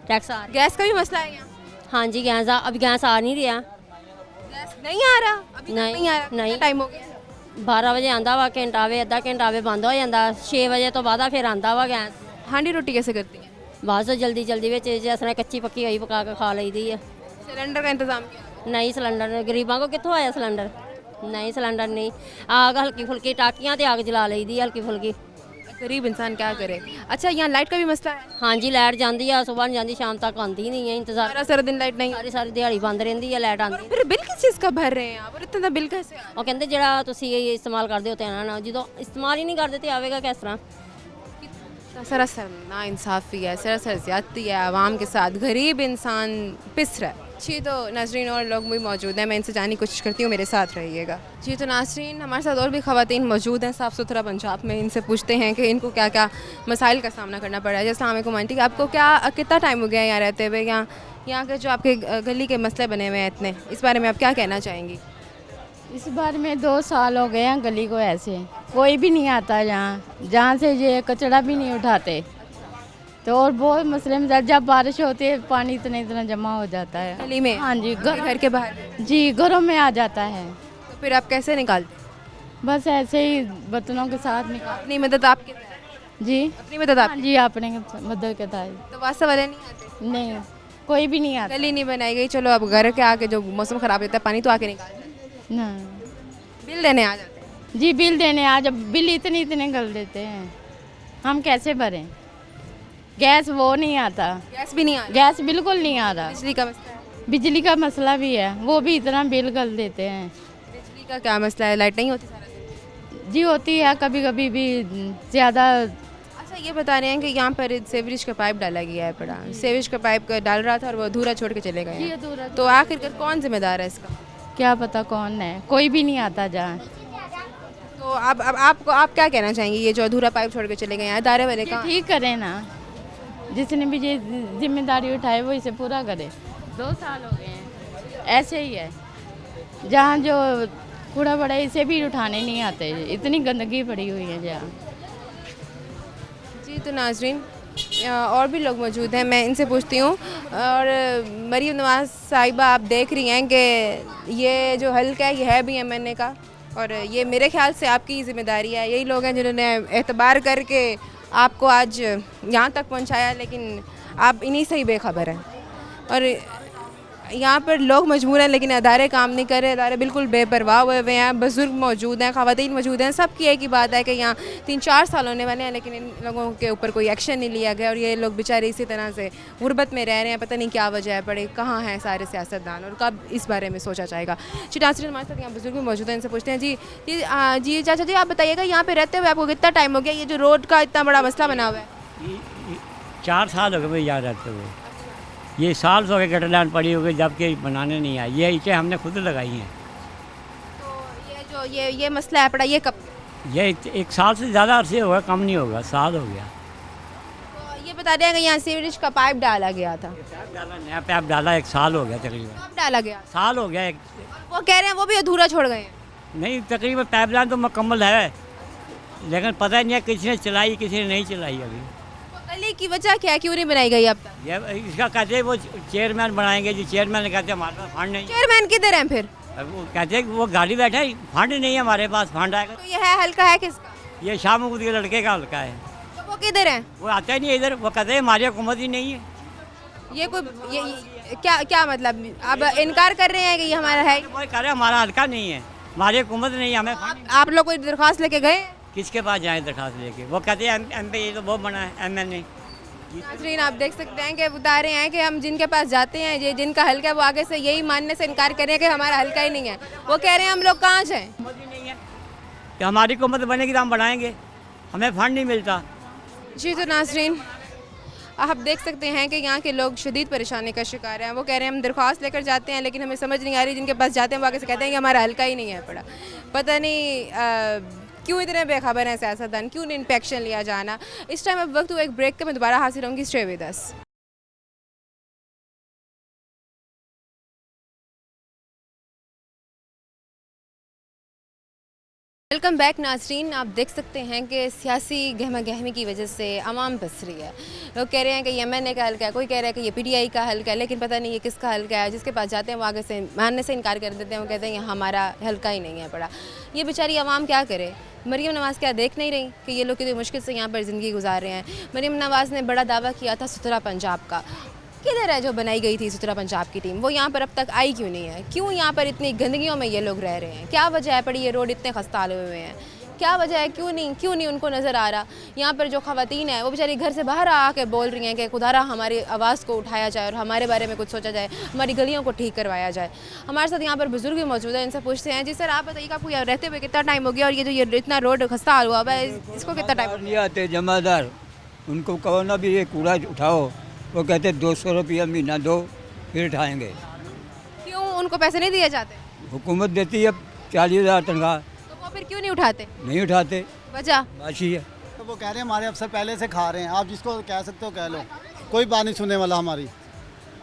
ਟੈਕਸ ਆ ਰਿਹਾ गैस का भी मसला है यहाँ? ਹਾਂਜੀ ਗੈਸ ਦਾ ਅਬ ਗੈਸ ਆ ਨਹੀਂ ਰਿਹਾ गैस नहीं आ रहा? अभी तक नहीं, नहीं आ रहा? नहीं। कितना टाइम हो गया? 12 ਵਜੇ ਆਂਦਾ ਵਾ ਘੰਟਾ ਵੇ ਅੱਧਾ ਘੰਟਾ ਵੇ ਬੰਦ ਹੋ ਜਾਂਦਾ 6 ਵਜੇ ਤੋਂ ਬਾਅਦ ਫਿਰ ਆਂਦਾ ਵਾ ਗੈਸ हांडी रोटी कैसे करती हैं? ਬਸ ਜਲਦੀ ਜਲਦੀ ਵਿੱਚ ਜਿਸ ਤਰ੍ਹਾਂ ਕੱਚੀ ਪੱਕੀ ਹੋਈ ਪਕਾ ਕੇ ਖਾ ਲਈਦੀ ਆ सिलेंडर का इंतजाम किया? ਨਹੀਂ ਸਿਲੰਡਰ ਗਰੀਬਾਂ ਕੋ ਕਿੱਥੋਂ ਆਇਆ ਸਿਲੰਡਰ ਨਹੀਂ ਸਿਲੰਡਰ ਨਹੀਂ ਆਗ ਹਲਕੀ ਫੁਲਕੀ ਟਾਕੀਆਂ ਤੇ ਆਗ ਜਲਾ ਲਈਦੀ ਆ ਹਲਕੀ ਫੁਲਕੀ गरीब इंसान क्या करे। अच्छा, यहाँ लाइट का भी मसला है? ਹਾਂਜੀ ਲਾਈਟ ਜਾਂਦੀ ਆ ਸਵੇਰ ਨੂੰ ਜਾਂਦੀ ਸ਼ਾਮ ਤੱਕ ਆਉਂਦੀ ਨਹੀਂ ਹੈ ਇੰਤਜ਼ਾਰ सारा सारा दिन लाइट नहीं? ਸਾਰੀ ਦਿਹਾੜੀ ਬੰਦ ਰਹਿੰਦੀ ਆ ਲਾਈਟ ਆਉਂਦੀ फिर बिल किस चीज़ का भर रहे हैं आप, और इतना बिल कैसे आ रहा ਉਹ ਕਹਿੰਦੇ ਜਿਹੜਾ ਤੁਸੀਂ ਇਹ ਇਸਤੇਮਾਲ ਕਰਦੇ ਹੋ ਤੇ ਆਣਾ ਨਾ ਜਦੋਂ ਇਸਤੇਮਾਲ ਹੀ ਨਹੀਂ ਕਰਦੇ ਤੇ ਆਵੇਗਾ ਕਿਸ ਤਰ੍ਹਾਂ है? सरासर नाइंसाफ़ी है, सरासर ज़्यादती है आवाम के साथ, गरीब इंसान पिस रहा है। जी तो नाज़रीन और लोग भी मौजूद हैं, मैं इनसे जानने की कोशिश करती हूँ, मेरे साथ रहिएगा। जी तो नाज़रीन हमारे साथ और भी ख़वातीन मौजूद हैं साफ़ सुथरा पंजाब में, इनसे पूछते हैं कि इनको क्या क्या मसाइल का सामना करना पड़ रहा है। अस्सलाम वालेकुम आंटी, आपको क्या कितना टाइम हो गया यहाँ रहते हुए? यहाँ के जो आपके गली के मसले बने हुए हैं इतने, इस बारे में आप क्या कहना चाहेंगी? इस बार में 2 साल हो गए हैं गली को ऐसे कोई भी नहीं आता यहाँ जहाँ से ये कचरा भी नहीं उठाते, तो और बहुत मसले में जब बारिश होती है पानी इतना जमा हो जाता है गली में? हाँ जी घर के बाहर? जी घरों में आ जाता है, तो फिर आप कैसे निकालते? बस ऐसे ही बर्तनों के साथ निकाल अपनी मदद आपके जी अपनी मदद आप? हाँ जी अपने मदद के था तो वास्ता वाले नहीं आते? नहीं कोई भी नहीं आता गली नहीं बनाई गई, चलो अब घर के आके जो मौसम ख़राब रहता है पानी तो आके निकाल ना बिल देने आ जाते हैं। जी बिल देने आज बिल इतने गल देते हैं, हम कैसे भरें? गैस वो नहीं आता, गैस भी नहीं आ रहा? गैस बिल्कुल नहीं आ रहा, बिजली का मसला है? बिजली का मसला भी है, वो भी इतना बिल गल देते हैं। बिजली का क्या मसला है? लाइट नहीं होती सारा दिन? जी होती है कभी कभी भी ज़्यादा। अच्छा, ये बता रहे हैं कि यहाँ पर सेवरेज का पाइप डाला गया है पड़ा, सेवरेज का पाइप डाल रहा था और वो अधूरा छोड़ के चले गए जी हैं। अधूरा तो आखिरकार कौन जिम्मेदार है इसका? क्या पता कौन है, कोई भी नहीं आता जहाँ। तो अब आप क्या कहना चाहेंगे, ये जो अधूरा पाइप छोड़ के चले गए हैं अदारे वाले का? ठीक करें ना, जिसने भी ये जिम्मेदारी उठाए वो इसे पूरा करे। 2 साल हो गए हैं ऐसे ही है, जहाँ जो कूड़ा पड़ा है इसे भी उठाने नहीं आते, इतनी गंदगी पड़ी हुई है जहाँ। जी तो नाजरीन और भी लोग मौजूद हैं, मैं इनसे पूछती हूँ। और मरीम नवाज़ साहिबा, आप देख रही हैं कि ये जो हल्का है ये है भी MNA का, और ये मेरे ख्याल से आपकी ज़िम्मेदारी है। यही लोग हैं जिन्होंने एतबार करके आपको आज यहाँ तक पहुँचाया, लेकिन आप इन्हीं से ही बेखबर हैं। और यहाँ पर लोग मजबूर हैं, लेकिन अदारे काम नहीं कर रहे, अदारे बिल्कुल बेपरवाह हुए हुए हैं। बुज़ुर्ग मौजूद हैं, ख़वातीन मौजूद हैं, सबकी एक ही बात है कि यहाँ 3-4 साल होने वाले हैं, लेकिन इन लोगों के ऊपर कोई एक्शन नहीं लिया गया, और ये लोग बेचारे इसी तरह से गुर्बत में रह रहे हैं। पता नहीं क्या वजह है, पड़े कहाँ हैं सारे सियासतदान, और कब इस बारे में सोचा जाएगा। जी नाज़रीन, हमारे साथ यहाँ बुज़ुर्ग भी मौजूद हैं, इनसे पूछते हैं। जी चाचा जी, आप बताइएगा यहाँ पर रहते हुए आपको कितना टाइम हो गया? ये जो रोड का इतना बड़ा मसला बना हुआ है। 4 साल हो गए भाई यहाँ रहते हुए। ये साल हो गए गटर लाइन पड़ी हो गई, जबकि बनाने नहीं आई। ये ईंटें हमने खुद लगाई हैं। तो ये मसला है पड़ा, ये कब? ये 1 साल से ज़्यादा अरसे होगा, कम नहीं होगा, साल हो गया। तो ये बता रहे हैं कि यहाँ सीवरेज का पाइप डाला गया था। नया पाइप डाला 1 साल हो गया तकरीबन। कब डाला गया? साल हो गया। वो कह रहे हैं वो भी अधूरा छोड़ गए हैं। नहीं, तकरीबन पाइप लाइन तो मुकम्मल है, लेकिन पता ही नहीं है किसी ने चलाई किसी ने नहीं चलाई अभी। गली की वजह क्या है, क्यों नहीं बनाई गई अब तक? ये इसका कहते हैं वो चेयरमैन बनाएंगे, जो चेयरमैन कहते हैं हमारे पास फंड नहीं। चेयरमैन किधर हैं फिर? वो कहते हैं कि वो गाड़ी बैठा है, फंड नहीं है हमारे पास, फंड आएगा। तो ये है हल्का है किसका? ये शाह महमूद के लड़के का हल्का है। तो वो किधर हैं? वो आता ही नहीं इधर, वो कहते हैं हमारी हुकूमत ही नहीं है। ये कोई ये क्या मतलब आप इनकार कर रहे हैं कि ये हमारा है? वो कह रहे हैं हमारा हल्का नहीं है, हमारी हुकूमत नहीं है, हमें आप लोग कोई दरख्वास्त लेके गए? किसके पास जाए दरखास्त लेके? वो कहते हैं MP ये तो बहुत बना है, MNA। नाज़रीन, आप देख सकते हैं कि बता रहे हैं कि हम जिनके पास जाते हैं, ये जिनका हल्का है, वो आगे से यही मानने से इनकार कर रहे हैं कि हमारा हल्का ही नहीं है। वो कह रहे हैं हम लोग कहाँ जाएं? नहीं है कि हमारी हुकूमत बनेगी तो हम बनाएंगे, हमें फंड नहीं मिलता। जी तो नाज़रीन, आप देख सकते हैं कि यहाँ के लोग शदीद परेशानी का शिकार हैं। वो कह रहे हैं हम दरख्वास्त लेकर जाते हैं, लेकिन हमें समझ नहीं आ रही, जिनके पास जाते हैं वो आगे से कहते हैं कि हमारा हल्का ही नहीं है पड़ा। पता नहीं क्यों इतने बेखबर हैं सियासतदान, क्यों इन पे एक्शन लिया जाना। इस टाइम अब वक्त हुआ एक ब्रेक का, मैं दोबारा हाजिर होंगी। Stay with us. Welcome back नाज़रीन, आप देख सकते हैं कि सियासी गहमा गहमी की वजह से आवाम बस रही है। लोग कह रहे हैं कि ये MNA का हल्का है, कोई कह रहा है कि ये PTI का हल्का है, लेकिन पता नहीं ये किसका हल्का है। जिसके पास जाते हैं वो आगे से मानने से इनकार कर देते हैं, वो कहते हैं कि हमारा हल्का ही नहीं है पड़ा। ये बेचारी आवाम क्या करे? मरीम नवाज़ क्या देख नहीं रही कि ये लोग कितनी मुश्किल से यहाँ पर ज़िंदगी गुजार रहे हैं? मरीम नवाज़ ने बड़ा दावा किया था सुथरा पंजाब का। किधर है जो बनाई गई थी सुथरा पंजाब की टीम? वो यहाँ पर अब तक आई क्यों नहीं है? क्यों यहाँ पर इतनी गंदगियों में ये लोग रह रहे हैं? क्या वजह है पड़ी ये रोड इतने खस्ताले हुए हैं? क्या वजह है? क्यों नहीं उनको नज़र आ रहा? यहाँ पर जो ख़वातीन है वो बेचारी घर से बाहर आके बोल रही हैं कि खुदारा हमारी आवाज़ को उठाया जाए और हमारे बारे में कुछ सोचा जाए, हमारी गलियों को ठीक करवाया जाए। हमारे साथ यहाँ पर बुजुर्ग भी मौजूद है, इनसे पूछते हैं। जी सर, आप बताइए आपको यहाँ रहते हुए कितना टाइम हो गया, और ये जो ये इतना रोड खस्ता हाल हुआ है इसको कितना टाइम? नहीं आते जमादार, उनको कहो ना भी ये कूड़ा उठाओ, वो कहते 200 रुपया महीना दो फिर उठाएंगे। क्यों उनको पैसे नहीं दिए जाते? हुकूमत देती है 40,000 तनख्वाह, तो वो फिर क्यों नहीं उठाते? नहीं उठाते, वजह बाशी है। तो वो कह रहे हैं हमारे अफसर पहले से खा रहे हैं। आप जिसको कह सकते हो कह लो, कोई बात नहीं सुनने वाला हमारी।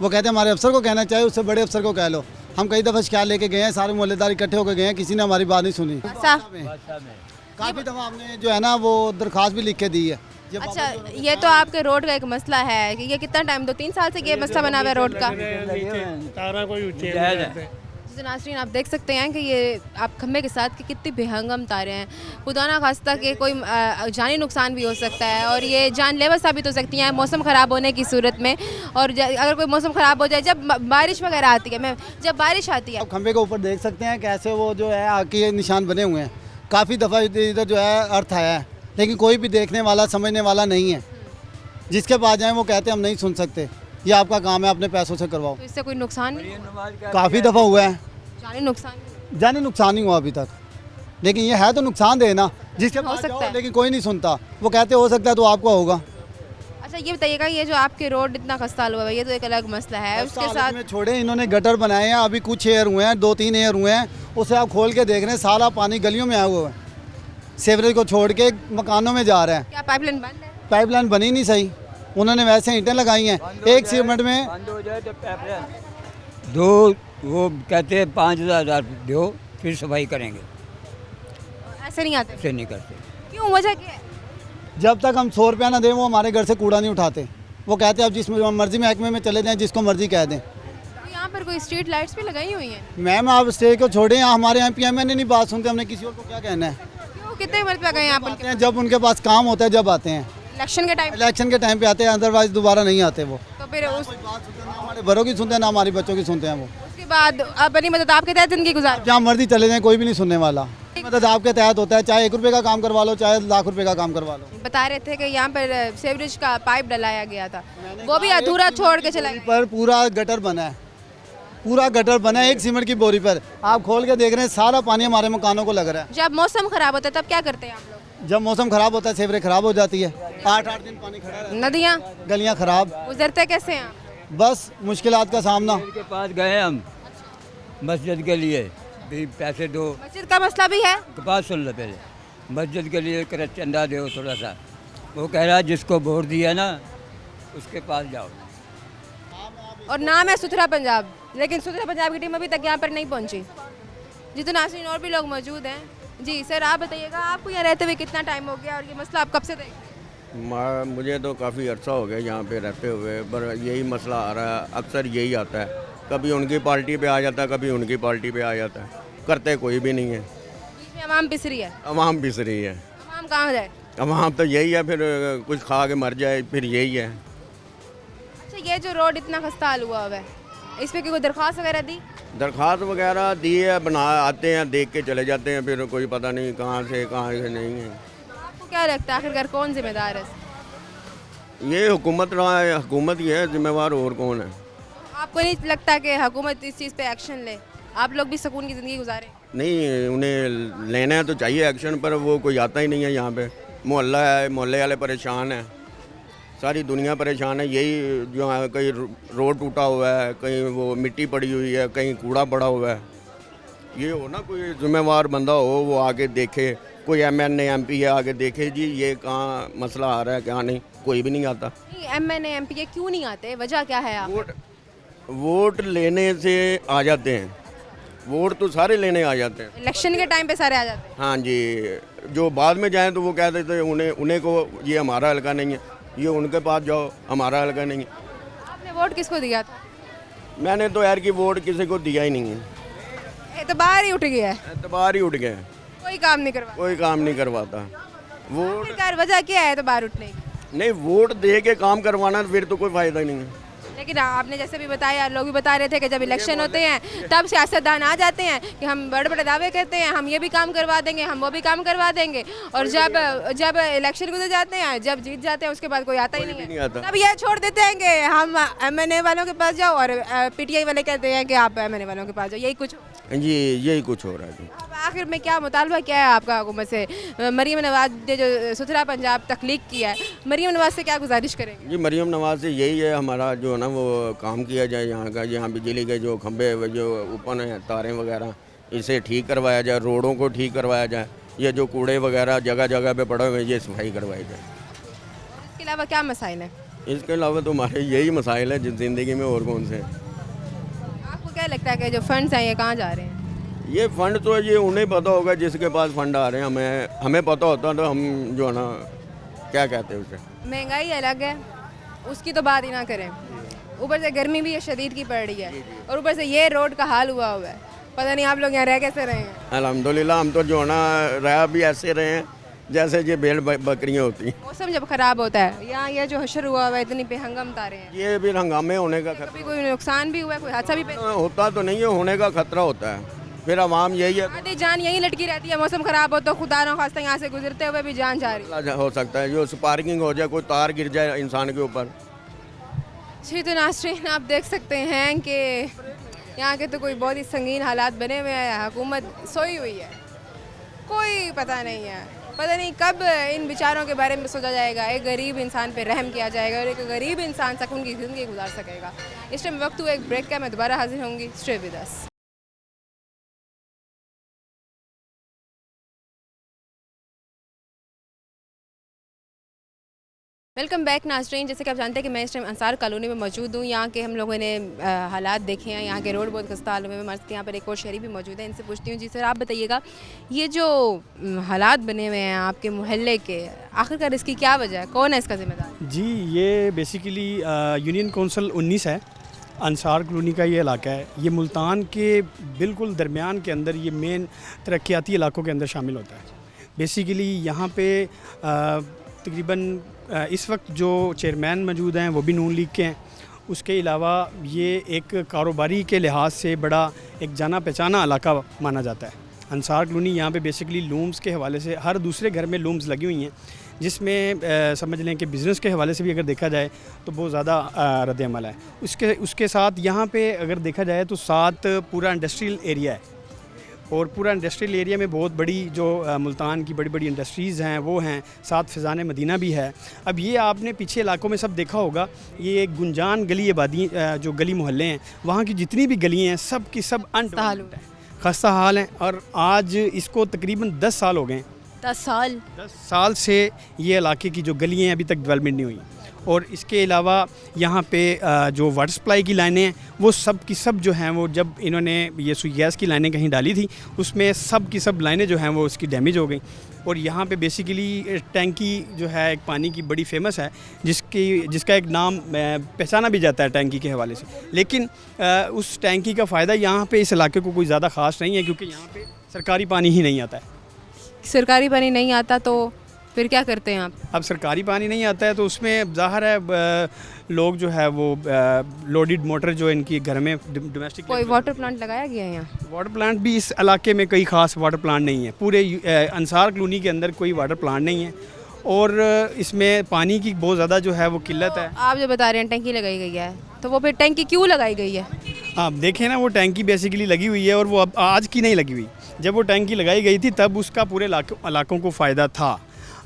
वो कहते हैं हमारे अफसर को कहना चाहिए, उससे बड़े अफसर को कह लो। हम कई दफ़ा शिकायत लेके गए हैं, सारे मोहल्लेदार इकट्ठे होकर गए हैं, किसी ने हमारी बात नहीं सुनी। काफ़ी दफ़ा हमने जो है ना वो दरख्वास्त भी लिख के दी है। अच्छा, ये तो आपके रोड का एक मसला है कि ये कितना टाइम, 2-3 साल से ये मसला बना हुआ है रोड का। नाज़रीन, आप देख सकते हैं कि ये आप खम्बे के साथ कि कितनी बेहंगम तारें हैं। खुदा ना खास्ता कि कोई जानी नुकसान भी हो सकता है, और ये जानलेवा साबित हो सकती हैं मौसम ख़राब होने की सूरत में। और अगर कोई मौसम ख़राब हो जाए, जब बारिश वगैरह आती है, जब बारिश आती है, आप खम्बे के ऊपर देख सकते हैं कैसे वो जो है आग के निशान बने हुए हैं। काफ़ी दफ़ा इधर जो है अर्थ आया है, लेकिन कोई भी देखने वाला समझने वाला नहीं है। जिसके पास जाएँ वो कहते हैं हम नहीं सुन सकते, ये आपका काम है, अपने पैसों से करवाओ। तो इससे कोई नुकसान नहीं? काफ़ी दफ़ा हुआ है, जानी नुकसान ही हुआ अभी तक, लेकिन ये है तो नुकसान देना। जिसके हो पास सकता जाओ, है, लेकिन कोई नहीं सुनता। वो कहते हो सकता है तो आपको होगा। अच्छा, ये बताइएगा, ये जो आपके रोड इतना खस्ता हुआ है, ये तो एक अलग मसला है। उसके साथ में छोड़े इन्होंने गटर बनाए हैं, अभी कुछ एयर हुए हैं, 2-3 एयर हुए हैं, उसे आप खोल के देख रहे हैं, सारा पानी गलियों में आया हुआ है, सीवरेज को छोड़ के मकानों में जा रहा है। क्या पाइपलाइन बंद है? पाइपलाइन बनी नहीं सही, उन्होंने वैसे ईंटें लगाई हैं। एक सीमेंट में बंद हो जाए तो पाइपलाइन दो, वो कहते हैं 5,000 दो फिर सफाई करेंगे, ऐसे नहीं आते? ऐसे नहीं करते। क्यों, वजह क्या है? जब तक हम 100 रुपया ना दें वो हमारे घर से कूड़ा नहीं उठाते। वो कहते हैं आप जिस मर्जी महकमे में चले जाएं, जिसको मर्जी कह दें। तो यहाँ पर कोई स्ट्रीट लाइट्स भी लगाई हुई हैं? मैम आप स्टेज को छोड़ें, हमारे यहाँ PM नहीं बात सुनते, हमने किसी और को क्या कहना है। क्यों, कितने मरतबा गए आप उनके? जब उनके पास काम होता है जब आते हैं, इलेक्शन के टाइम? इलेक्शन के टाइम पे आते हैं, अदरवाइज दोबारा नहीं आते वो। तो फिर हमारे बड़ों की सुनते हैं ना हमारे बच्चों की सुनते हैं वो। उसके बाद अपनी मदद आपके तहत जिंदगी गुजार? जहाँ मर्जी चले जाएं, कोई भी नहीं सुनने वाला। मदद आपके तहत होता है, चाहे 1 रुपये का काम करवा लो, चाहे लाख रुपए का काम करवा लो। बता रहे थे कि यहाँ पर सीवरेज का पाइप डलाया गया था, वो भी अधूरा छोड़ के चला गया। पर पूरा गटर बना है, पूरा गटर बना है एक सीमेंट की बोरी पर। आप खोल के देख रहे हैं, सारा पानी हमारे मकानों को लग रहा है। जब मौसम खराब होता है तब क्या करते हैं आप लोग? जब मौसम खराब होता है सीवरेज खराब हो जाती है, 8-8 दिन पानी खड़ा रहता है। नदियाँ, गलियाँ खराब, गुजरते कैसे हैं आप? बस मुश्किलात का सामना। के पास गए हम मस्जिद के लिए, भी पैसे दो। मस्जिद का मसला भी है? के पास सुन लो पहले, मस्जिद के लिए कर चंदा दो थोड़ा सा। वो कह रहा है जिसको वोट दिया ना उसके पास जाओ। और नाम है सुथरा पंजाब, लेकिन सुथरा पंजाब की टीम अभी तक यहाँ पर नहीं पहुँची। जी तो नाज़रीन और भी लोग मौजूद हैं। जी सर आप बताइएगा, आपको यहाँ रहते हुए कितना टाइम हो गया और ये मसला आप कब से देख रहे हैं? मुझे तो काफ़ी अर्सा हो गया यहाँ पे रहते हुए, पर यही मसला आ रहा है, अक्सर यही आता है। कभी उनकी पार्टी पे आ जाता है, कभी उनकी पार्टी पे आ जाता है, करते कोई भी नहीं है। बीच में अवाम पिस रही है। अवाम पिस रही है। अवाम कहाँ जाए? अवाम तो यही है, फिर कुछ खा के मर जाए, फिर यही है। अच्छा ये जो रोड इतना खस्ता हाल हुआ है, इस पर कोई दरख्वास्त वगैरह दी? दरख्वास्त वगैरह दी है, बना आते हैं, देख के चले जाते हैं, फिर कोई पता नहीं कहाँ से नहीं है। आपको क्या लगता है आखिरकार कौन जिम्मेदार है? ये हुकूमत रहा है, हुकूमत ही है जिम्मेवार, और कौन है? आपको नहीं लगता कि हुकूमत इस चीज़ पे एक्शन ले, आप लोग भी सुकून की ज़िंदगी गुजारें? नहीं, उन्हें लेना तो चाहिए एक्शन, पर वो कोई आता ही नहीं है यहाँ पे। मोहल्ला है, मोहल्ले वाले परेशान हैं, सारी दुनिया परेशान है। यही जो है, कहीं रोड टूटा हुआ है, कहीं वो मिट्टी पड़ी हुई है, कहीं कूड़ा पड़ा हुआ है। ये हो ना, कोई जिम्मेवार बंदा हो, वो आके देखे, कोई MNA MP है आके देखे जी ये कहाँ मसला आ रहा है, क्या नहीं, कोई भी नहीं आता। MNA MP क्यों नहीं आते, वजह क्या है? आप वोट लेने से आ जाते हैं, वोट तो सारे लेने आ जाते हैं, इलेक्शन के टाइम पे सारे आ जाते हैं। हाँ जी, जो बाद में जाएं तो वो कह देते हैं उन्हें को ये हमारा हल्का नहीं है, ये उनके पास जाओ हमारा हल्का नहीं है। आपने वोट किसको दिया था? मैंने तो यार की वोट किसी को दिया ही नहीं है। एतबार ही उठ गया है। एतबार ही उठ गया है, कोई काम नहीं करवा, कोई काम नहीं करवाता। वोट आखिरकार वजह क्या है एतबार उठने की? नहीं, वोट दे के काम करवाना फिर तो कोई फ़ायदा ही नहीं है। लेकिन आपने जैसे भी बताया, लोग भी बता रहे थे कि जब इलेक्शन होते हैं तब सियासतदान आ जाते हैं कि हम बड़े बड़े दावे करते हैं, हम ये भी काम करवा देंगे, हम वो भी काम करवा देंगे, और जब इलेक्शन गुजर जाते हैं, जब जीत जाते हैं, उसके बाद कोई आता ही नहीं है। तब ये छोड़ देते हैं कि हम MNA वालों के पास जाओ, और PTI वाले कहते हैं कि आप MNA वालों के पास जाओ। यही कुछ जी, यही कुछ हो रहा है। अब आखिर में क्या मुतालबा क्या है आपका हुकूमत से? मरीम नवाज ने जो सुथरा पंजाब तख्लीक किया है, मरीम नवाज से क्या गुजारिश करेंगे? जी, मरीम नवाज से यही है हमारा, जो है ना वो काम किया जाए यहाँ का, यहाँ बिजली के जो खंभे जो ऊपर हैं, तारें वगैरह, इसे ठीक करवाया जाए, रोडों को ठीक करवाया जाए, ये जो कूड़े वगैरह जगह जगह पे पड़े हुए ये सफाई करवाई जाए। इसके अलावा क्या मसाइल हैं? इसके अलावा तो हमारे यही मसाइल है ज़िंदगी में, और कौन से। आपको क्या लगता है कि जो फंड्स हैं ये कहाँ जा रहे हैं? ये फंड तो ये उन्हें पता होगा जिसके पास फंड आ रहे हैं, हमें पता होता तो हम जो है ना क्या कहते हैं उसे। महंगाई अलग है, उसकी तो बात ही ना करें, ऊपर से गर्मी भी शदीद की पड़ रही है, और ऊपर से ये रोड का हाल हुआ हुआ है। पता नहीं आप लोग यहाँ रह कैसे रहे हैं? अल्हम्दुलिल्लाह हम तो जो है ना रह भी ऐसे रहे हैं जैसे ये भेड़ बकरियाँ होती हैं। मौसम जब ख़राब होता है, यहाँ ये जो हशर हुआ हुआ है, इतनी बेहंगम तारे हैं, ये भी हंगामे होने का कभी कोई नुकसान भी हुआ है, कोई हादसा भी होता तो नहीं है, होने का खतरा होता है, फिर आवाम यही है। आधी जान यहीं लटकी रहती है, मौसम ख़राब हो तो खुदा न खास्ता यहाँ से गुजरते हुए भी जान जा रही हो सकता है, जो स्पार्किंग हो जाए, कोई तार गिर जाए इंसान के ऊपर। जी तो नाज़रीन आप देख सकते हैं कि यहाँ के तो कोई बहुत ही संगीन हालात बने हुए हैं, हुकूमत सोई हुई है, कोई पता नहीं है, पता नहीं कब इन बेचारों के बारे में सोचा जाएगा, एक गरीब इंसान पे रहम किया जाएगा और एक गरीब इंसान सुकून की ज़िंदगी गुजार सकेगा। इस टाइम वक्त हुआ एक ब्रेक का, मैं दोबारा हाजिर होंगी। Stay with us. Welcome back नाज़रीन। जैसे कि आप जानते हैं कि मैं इस टाइम अंसार कॉलोनी में मौजूद हूँ। यहाँ के हम लोगों ने हालात देखे हैं, यहाँ के रोड बहुत खस्ता हाल में मस्त। यहाँ पर एक और शहरी भी मौजूद है, इनसे पूछती हूँ। जी सर, आप बताइएगा ये जो हालात बने हुए हैं आपके मोहल्ले के, आखिरकार इसकी क्या वजह है, कौन है इसका जिम्मेदार? जी, ये बेसिकली यूनियन कौंसिल 19 है, अंसार कॉलोनी का ये इलाका है। ये मुल्तान के बिल्कुल दरमियान के अंदर ये मेन तरक्याती इलाकों के अंदर शामिल होता है। बेसिकली यहाँ पे तकरीबन इस वक्त जो चेयरमैन मौजूद हैं वो भी नून लीग के हैं। उसके अलावा ये एक कारोबारी के लिहाज से बड़ा एक जाना पहचाना इलाका माना जाता है। अंसार कॉलोनी यहाँ पे बेसिकली लूम्स के हवाले से हर दूसरे घर में लूम्स लगी हुई हैं, जिसमें समझ लें कि बिज़नेस के हवाले से भी अगर देखा जाए तो बहुत ज़्यादा रद्द-ए-अमल है। उसके साथ यहाँ पे अगर देखा जाए तो साथ पूरा इंडस्ट्रियल एरिया है, और पूरा इंडस्ट्रियल एरिया में बहुत बड़ी जो मुल्तान की बड़ी बड़ी इंडस्ट्रीज़ हैं वो हैं, साथ फ़िज़ान मदीना भी है। अब ये आपने पीछे इलाकों में सब देखा होगा, ये एक गुंजान गली आबादी जो गली मोहल्ले हैं, वहाँ की जितनी भी गलियाँ हैं सब की सब अनडेवलप्ड है, खस्ता हाल हैं। और आज इसको तकरीबन 10 साल हो गए। 10 साल से ये इलाके की जो गलियाँ हैं अभी तक डेवलपमेंट नहीं हुई। और इसके अलावा यहाँ पे जो वाटर सप्लाई की लाइनें हैं वो सब की सब जो हैं वो जब इन्होंने ये सुई गैस की लाइनें कहीं डाली थी उसमें सब की सब लाइनें जो हैं वो उसकी डैमेज हो गई। और यहाँ पे बेसिकली टैंकी जो है एक पानी की बड़ी फेमस है, जिसका एक नाम पहचाना भी जाता है टैंकी के हवाले से। लेकिन उस टैंकी का फ़ायदा यहाँ पे इस इलाके को कोई ज़्यादा ख़ास नहीं है, क्योंकि यहाँ पे सरकारी पानी ही नहीं आता है। सरकारी पानी नहीं आता तो फिर क्या करते हैं आप? अब सरकारी पानी नहीं आता है तो उसमें ज़ाहिर है लोग जो है वो लोडेड मोटर जो इनकी घर में डोमेस्टिक। कोई वाटर प्लांट लगाया गया है यहाँ? वाटर प्लांट भी इस इलाके में कोई ख़ास वाटर प्लांट नहीं है। पूरे अंसार कॉलोनी के अंदर कोई वाटर प्लांट नहीं है, और इसमें पानी की बहुत ज़्यादा जो है वो किल्लत है। आप जो बता रहे हैं टंकी लगाई गई है, तो वो फिर टंकी क्यों लगाई गई है? आप देखें ना, वो टैंकी बेसिकली लगी हुई है, और वो अब आज की नहीं लगी हुई। जब वो टैंकी लगाई गई थी तब उसका पूरे इलाकों को फ़ायदा था।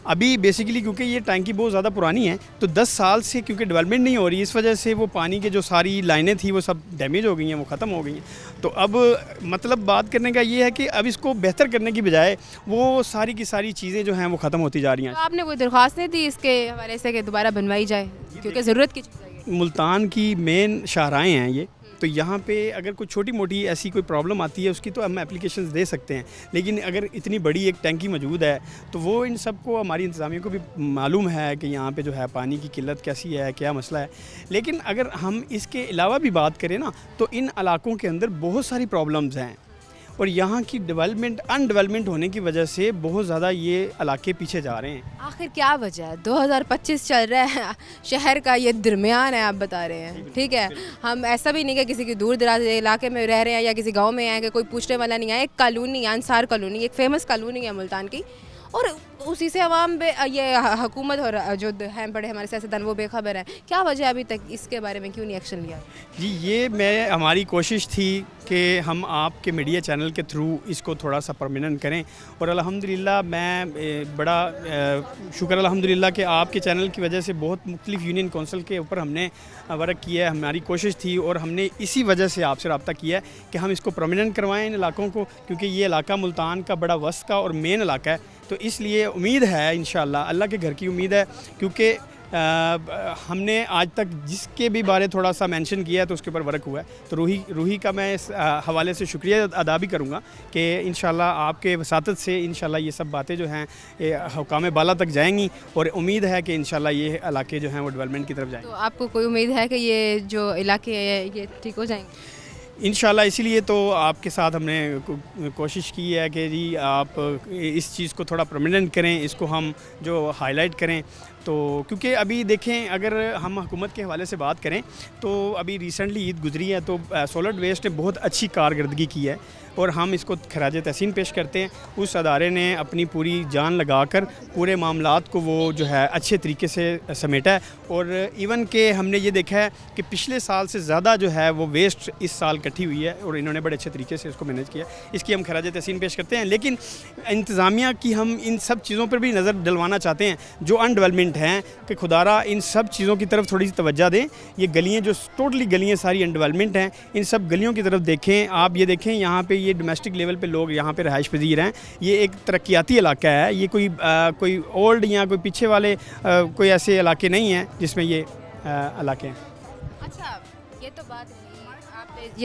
अभी बेसिकली क्योंकि ये टैंकी बहुत ज़्यादा पुरानी है तो 10 साल से क्योंकि डेवलपमेंट नहीं हो रही, इस वजह से वो पानी के जो सारी लाइनें थी वो सब डैमेज हो गई हैं, वो ख़त्म हो गई हैं। तो अब मतलब बात करने का ये है कि अब इसको बेहतर करने की बजाय वो सारी की सारी चीज़ें जो हैं वो ख़त्म होती जा रही हैं। तो आपने कोई दरख्वास्त नहीं दी इसके हवाले से कि दोबारा बनवाई जाए, क्योंकि ज़रूरत की चीज़ है? मुल्तान की मेन शाहराएँ हैं ये, तो यहाँ पे अगर कोई छोटी मोटी ऐसी कोई प्रॉब्लम आती है उसकी तो हम एप्लीकेशंस दे सकते हैं, लेकिन अगर इतनी बड़ी एक टैंकी मौजूद है तो वो इन सब को हमारी इंतज़ामिया को भी मालूम है कि यहाँ पे जो है पानी की किल्लत कैसी है, क्या मसला है। लेकिन अगर हम इसके अलावा भी बात करें ना तो इन इलाकों के अंदर बहुत सारी प्रॉब्लम्स हैं, और यहाँ की अनडेवलपमेंट होने की वजह से बहुत ज़्यादा ये इलाके पीछे जा रहे हैं। आखिर क्या वजह है? 2025 चल रहा है, शहर का ये दरमियान है आप बता रहे हैं, ठीक है। हम ऐसा भी नहीं कि किसी की दूर दराज इलाके में रह रहे हैं या किसी गांव में आए कि कोई पूछने वाला नहीं है। एक कॉलोनी अंसार कॉलोनी एक फ़ेमस कॉलोनी है मुल्तान की, और उसी से अवाम ये हुकूमत और जो हैं बड़े हमारे सियासतदान वो बेखबर हैं। क्या वजह अभी तक इसके बारे में क्यों नहीं एक्शन लिया? जी, ये हमारी कोशिश थी कि हम आपके मीडिया चैनल के थ्रू इसको थोड़ा सा परमानेंट करें, और अल्हम्दुलिल्लाह मैं बड़ा शुक्र अल्हम्दुलिल्लाह कि आपके चैनल की वजह से बहुत मुख्तलिफ यूनियन कौंसिल के ऊपर हमने वर्क किया है। हमारी कोशिश थी और हमने इसी वजह से आपसे रब्ता किया है कि हम इसको परमानेंट करवाएं इन इलाकों को, क्योंकि ये इलाका मुल्तान का बड़ा वस्त का और मेन इलाका है। तो इसलिए उम्मीद है इंशाअल्लाह, अल्लाह के घर की उम्मीद है, क्योंकि हमने आज तक जिसके भी बारे थोड़ा सा मेंशन किया है तो उसके ऊपर वर्क हुआ है। तो रूही का मैं इस हवाले से शुक्रिया अदा भी करूँगा कि इंशाल्लाह आपके वसातत से इंशाल्लाह ये सब बातें जो हैं हुकाम बाला तक जाएंगी, और उम्मीद है कि इंशाल्लाह ये इलाके जो हैं वो डेवलपमेंट की तरफ जाएंगे। तो आपको कोई उम्मीद है कि ये जो इलाके हैं ये ठीक हो जाएंगे? इंशाल्लाह, इसीलिए तो आपके साथ हमने कोशिश की है कि जी आप इस चीज़ को थोड़ा परमानेंट करें, इसको हम जो हाईलाइट करें। तो क्योंकि अभी देखें, अगर हम हुकूमत के हवाले से बात करें तो अभी रिसेंटली ईद गुजरी है, तो सॉलिड वेस्ट ने बहुत अच्छी कारकर्दगी की है, और हम इसको खराज तहसीन पेश करते हैं। उस अदारे ने अपनी पूरी जान लगाकर पूरे मामलात को वो जो है अच्छे तरीके से समेटा है, और इवन के हमने ये देखा है कि पिछले साल से ज़्यादा जो है वो वेस्ट इस साल इकट्ठी हुई है, और इन्होंने बड़े अच्छे तरीके से इसको मैनेज किया। इसकी हम खराज तहसीन पेश करते हैं। लेकिन इंतज़ामिया की हम इन सब चीज़ों पर भी नज़र डलवाना चाहते हैं जो अनडेवलपमेंट हैं, कि खुदारा इन सब चीज़ों की तरफ थोड़ी सी तवज्जो दें। ये गलियाँ जो टोटली गलियाँ सारी अनडेवलपमेंट हैं, इन सब गलियों की तरफ देखें। आप ये देखें, यहाँ पे ये डोमेस्टिक लेवल पे लोग यहाँ पे रहाइश पजीर हैं। ये एक तरक्याती इलाका है, ये कोई ओल्ड या कोई पीछे वाले कोई ऐसे इलाके नहीं हैं जिसमें ये इलाके हैं। अच्छा, ये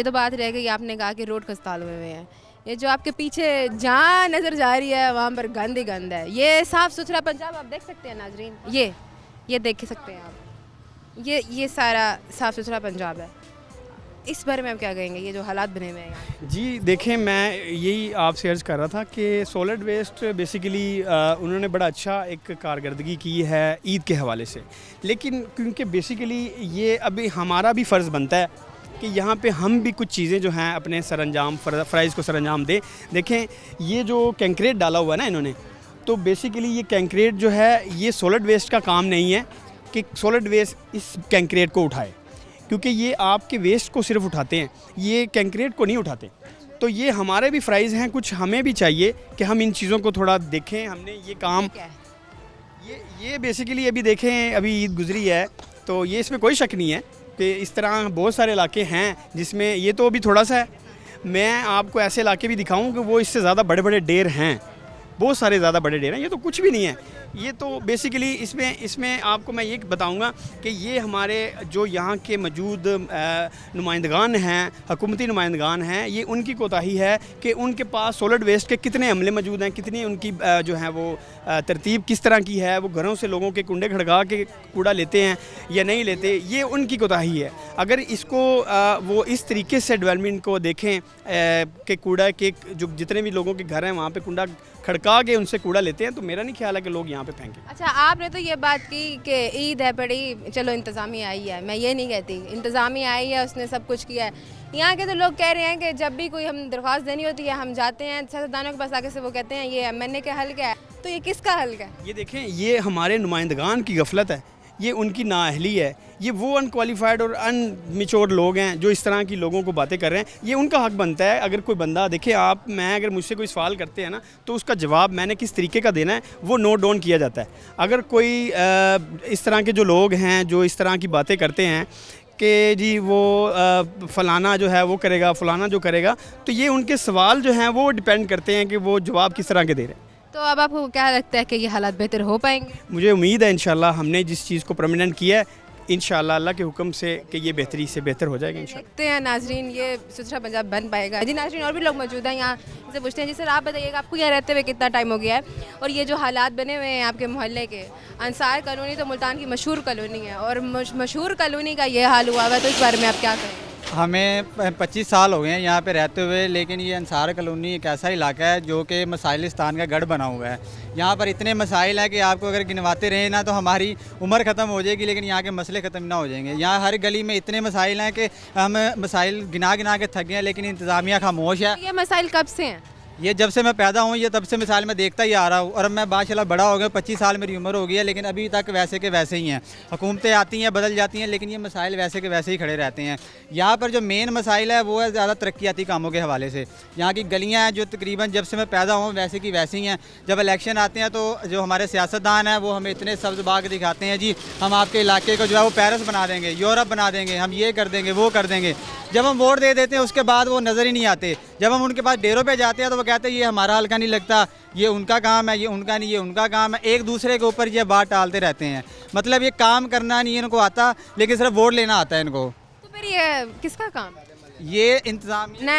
तो बात रह गई, आपने कहा कि रोड खस्ताल हुए हुए हैं। ये जो आपके पीछे जहाँ नज़र जा रही है वहाँ पर गंद ही गंद है। ये साफ़ सुथरा पंजाब आप देख सकते हैं नाजरीन, ये देख सकते हैं आप, ये सारा साफ़ सुथरा पंजाब है। इस बारे में आप क्या कहेंगे, ये जो हालात बने हुए हैं यहाँ? जी देखें, मैं यही आपसे अर्ज़ कर रहा था कि सॉलिड वेस्ट बेसिकली उन्होंने बड़ा अच्छा एक कारकर्दगी की है ईद के हवाले से, लेकिन क्योंकि बेसिकली ये अभी हमारा भी फ़र्ज़ बनता है कि यहाँ पे हम भी कुछ चीज़ें जो हैं अपने फ़राइज़ को सरअंजाम दें। देखें, ये जो कंक्रीट डाला हुआ है ना इन्होंने, तो बेसिकली ये कंक्रीट जो है ये सॉलिड वेस्ट का काम नहीं है कि सॉलिड वेस्ट इस कंक्रीट को उठाए, क्योंकि ये आपके वेस्ट को सिर्फ उठाते हैं, ये कंक्रीट को नहीं उठाते। तो ये हमारे भी फ़राइज़ हैं, कुछ हमें भी चाहिए कि हम इन चीज़ों को थोड़ा देखें। हमने ये काम ये बेसिकली अभी देखें, अभी ईद गुजरी है तो ये इसमें कोई शक नहीं है कि इस तरह बहुत सारे इलाके हैं जिसमें ये तो अभी थोड़ा सा है। मैं आपको ऐसे इलाके भी दिखाऊं कि वो इससे ज़्यादा बड़े बड़े डेर हैं, बहुत सारे ज़्यादा बड़े डेर हैं। ये तो कुछ भी नहीं है। ये तो बेसिकली इसमें आपको मैं ये बताऊंगा कि ये हमारे जो यहाँ के मौजूद नुमाइंदगान हैं, हुकूमती नुमाइंदगान हैं, ये उनकी कोताही है कि उनके पास सॉलिड वेस्ट के कितने अमले मौजूद हैं, कितनी उनकी जो है वो तरतीब किस तरह की है, वो घरों से लोगों के कुंडे खड़का के कूड़ा लेते हैं या नहीं लेते, ये उनकी कोताही है। अगर इसको वो इस तरीके से डेवलपमेंट को देखें कि कूड़ा के जो जितने भी लोगों के घर हैं वहाँ पे कुंडा खड़का के उनसे कूड़ा लेते हैं, तो मेरा नहीं ख्याल है कि लोग यहाँ पे फेंकें। अच्छा, आपने तो ये बात की कि ईद है बड़ी, चलो इंतज़ामिया आई है, मैं ये नहीं कहती, इंतज़ामिया आई है, उसने सब कुछ किया है। यहाँ के तो लोग कह रहे हैं कि जब भी कोई हम दरख्वास्त देनी होती है, हम जाते हैं सियासतदानों के पास, आगे से वो कहते हैं ये MNA का हल क्या है, तो ये किसका हल क्या है? ये देखें, ये हमारे नुमाइंदगान की गफलत है, ये उनकी नाअहली है, ये वो अनक्वालिफाइड और अनमिच्योर लोग हैं जो इस तरह की लोगों को बातें कर रहे हैं। ये उनका हक बनता है। अगर कोई बंदा देखे, अगर मुझसे कोई सवाल करते हैं ना, तो उसका जवाब मैंने किस तरीके का देना है वो नोट डाउन किया जाता है। अगर कोई इस तरह के जो लोग हैं जो इस तरह की बातें करते हैं कि जी वो फ़लाना जो है वो करेगा, फ़लाना जो करेगा, तो ये उनके सवाल जो हैं वो डिपेंड करते हैं कि वो जवाब किस तरह के दे रहे हैं। तो अब आपको क्या लगता है कि ये हालात बेहतर हो पाएंगे? मुझे उम्मीद है इंशाल्लाह, हमने जिस चीज़ को परमानेंट किया है इंशाल्लाह अल्लाह के हुक्म से कि ये बेहतरी से बेहतर हो जाएगा इंशाल्लाह। देखते हैं नाजरीन, ये सुथरा पंजाब बन पाएगा। जी नाजरीन, और भी लोग मौजूद हैं यहाँ, इनसे पूछते हैं। जी सर, आप बताइएगा आपको यहाँ रहते हुए कितना टाइम हो गया है, और ये जो हालात बने हुए हैं आपके मोहल्ले के, अंसार कॉलोनी तो मुल्तान की मशहूर कॉलोनी है, और मशहूर कॉलोनी का ये हाल हुआ है, तो इस बारे में आप क्या कहें? हमें 25 साल हो गए हैं यहाँ पे रहते हुए, लेकिन ये अंसार कॉलोनी एक ऐसा इलाका है जो कि मसाइलिस्तान का गढ़ बना हुआ है। यहाँ पर इतने मसाइल हैं कि आपको अगर गिनवाते रहें ना तो हमारी उम्र ख़त्म हो जाएगी, लेकिन यहाँ के मसले ख़त्म ना हो जाएंगे। यहाँ हर गली में इतने मसाइल हैं कि हम मसाइल गिना गिना के थक गए हैं, लेकिन इंतज़ामिया खामोश है। ये मसाइल कब से हैं? ये जब से मैं पैदा हूँ, ये तब से मिसाल मैं देखता ही आ रहा हूँ, और अब मैं माशाल्लाह बड़ा हो गया, 25 साल मेरी उम्र हो गई है, लेकिन अभी तक वैसे के वैसे ही हैं। हुकूमतें आती हैं, बदल जाती हैं, लेकिन ये मसाइल वैसे के वैसे ही खड़े रहते हैं। यहाँ पर जो मेन मसाइल है वो है ज़्यादा तरक्याती कामों के हवाले से। यहाँ की गलियाँ हैं जो तकरीबन जब से मैं पैदा हूँ वैसे की वैसी हैं। जब इलेक्शन आते हैं तो जो हमारे सियासतदान हैं वो हमें इतने सब्ज़ बाग दिखाते हैं, जी हम आपके इलाके को जो है वो पेरिस बना देंगे, यूरोप बना देंगे, हम ये कर देंगे, वो कर देंगे। जब हम वोट दे देते हैं उसके बाद वो नज़र ही नहीं आते। जब हम उनके पास डेरों पे जाते हैं तो वो कहते हैं ये हमारा हल्का नहीं लगता, ये उनका काम है, ये उनका नहीं, ये उनका काम है। एक दूसरे के ऊपर ये बात टालते रहते हैं। मतलब ये काम करना नहीं इनको आता, लेकिन सिर्फ वोट लेना आता है इनको। तो फिर ये किसका काम है? ये इंतज़ाम ना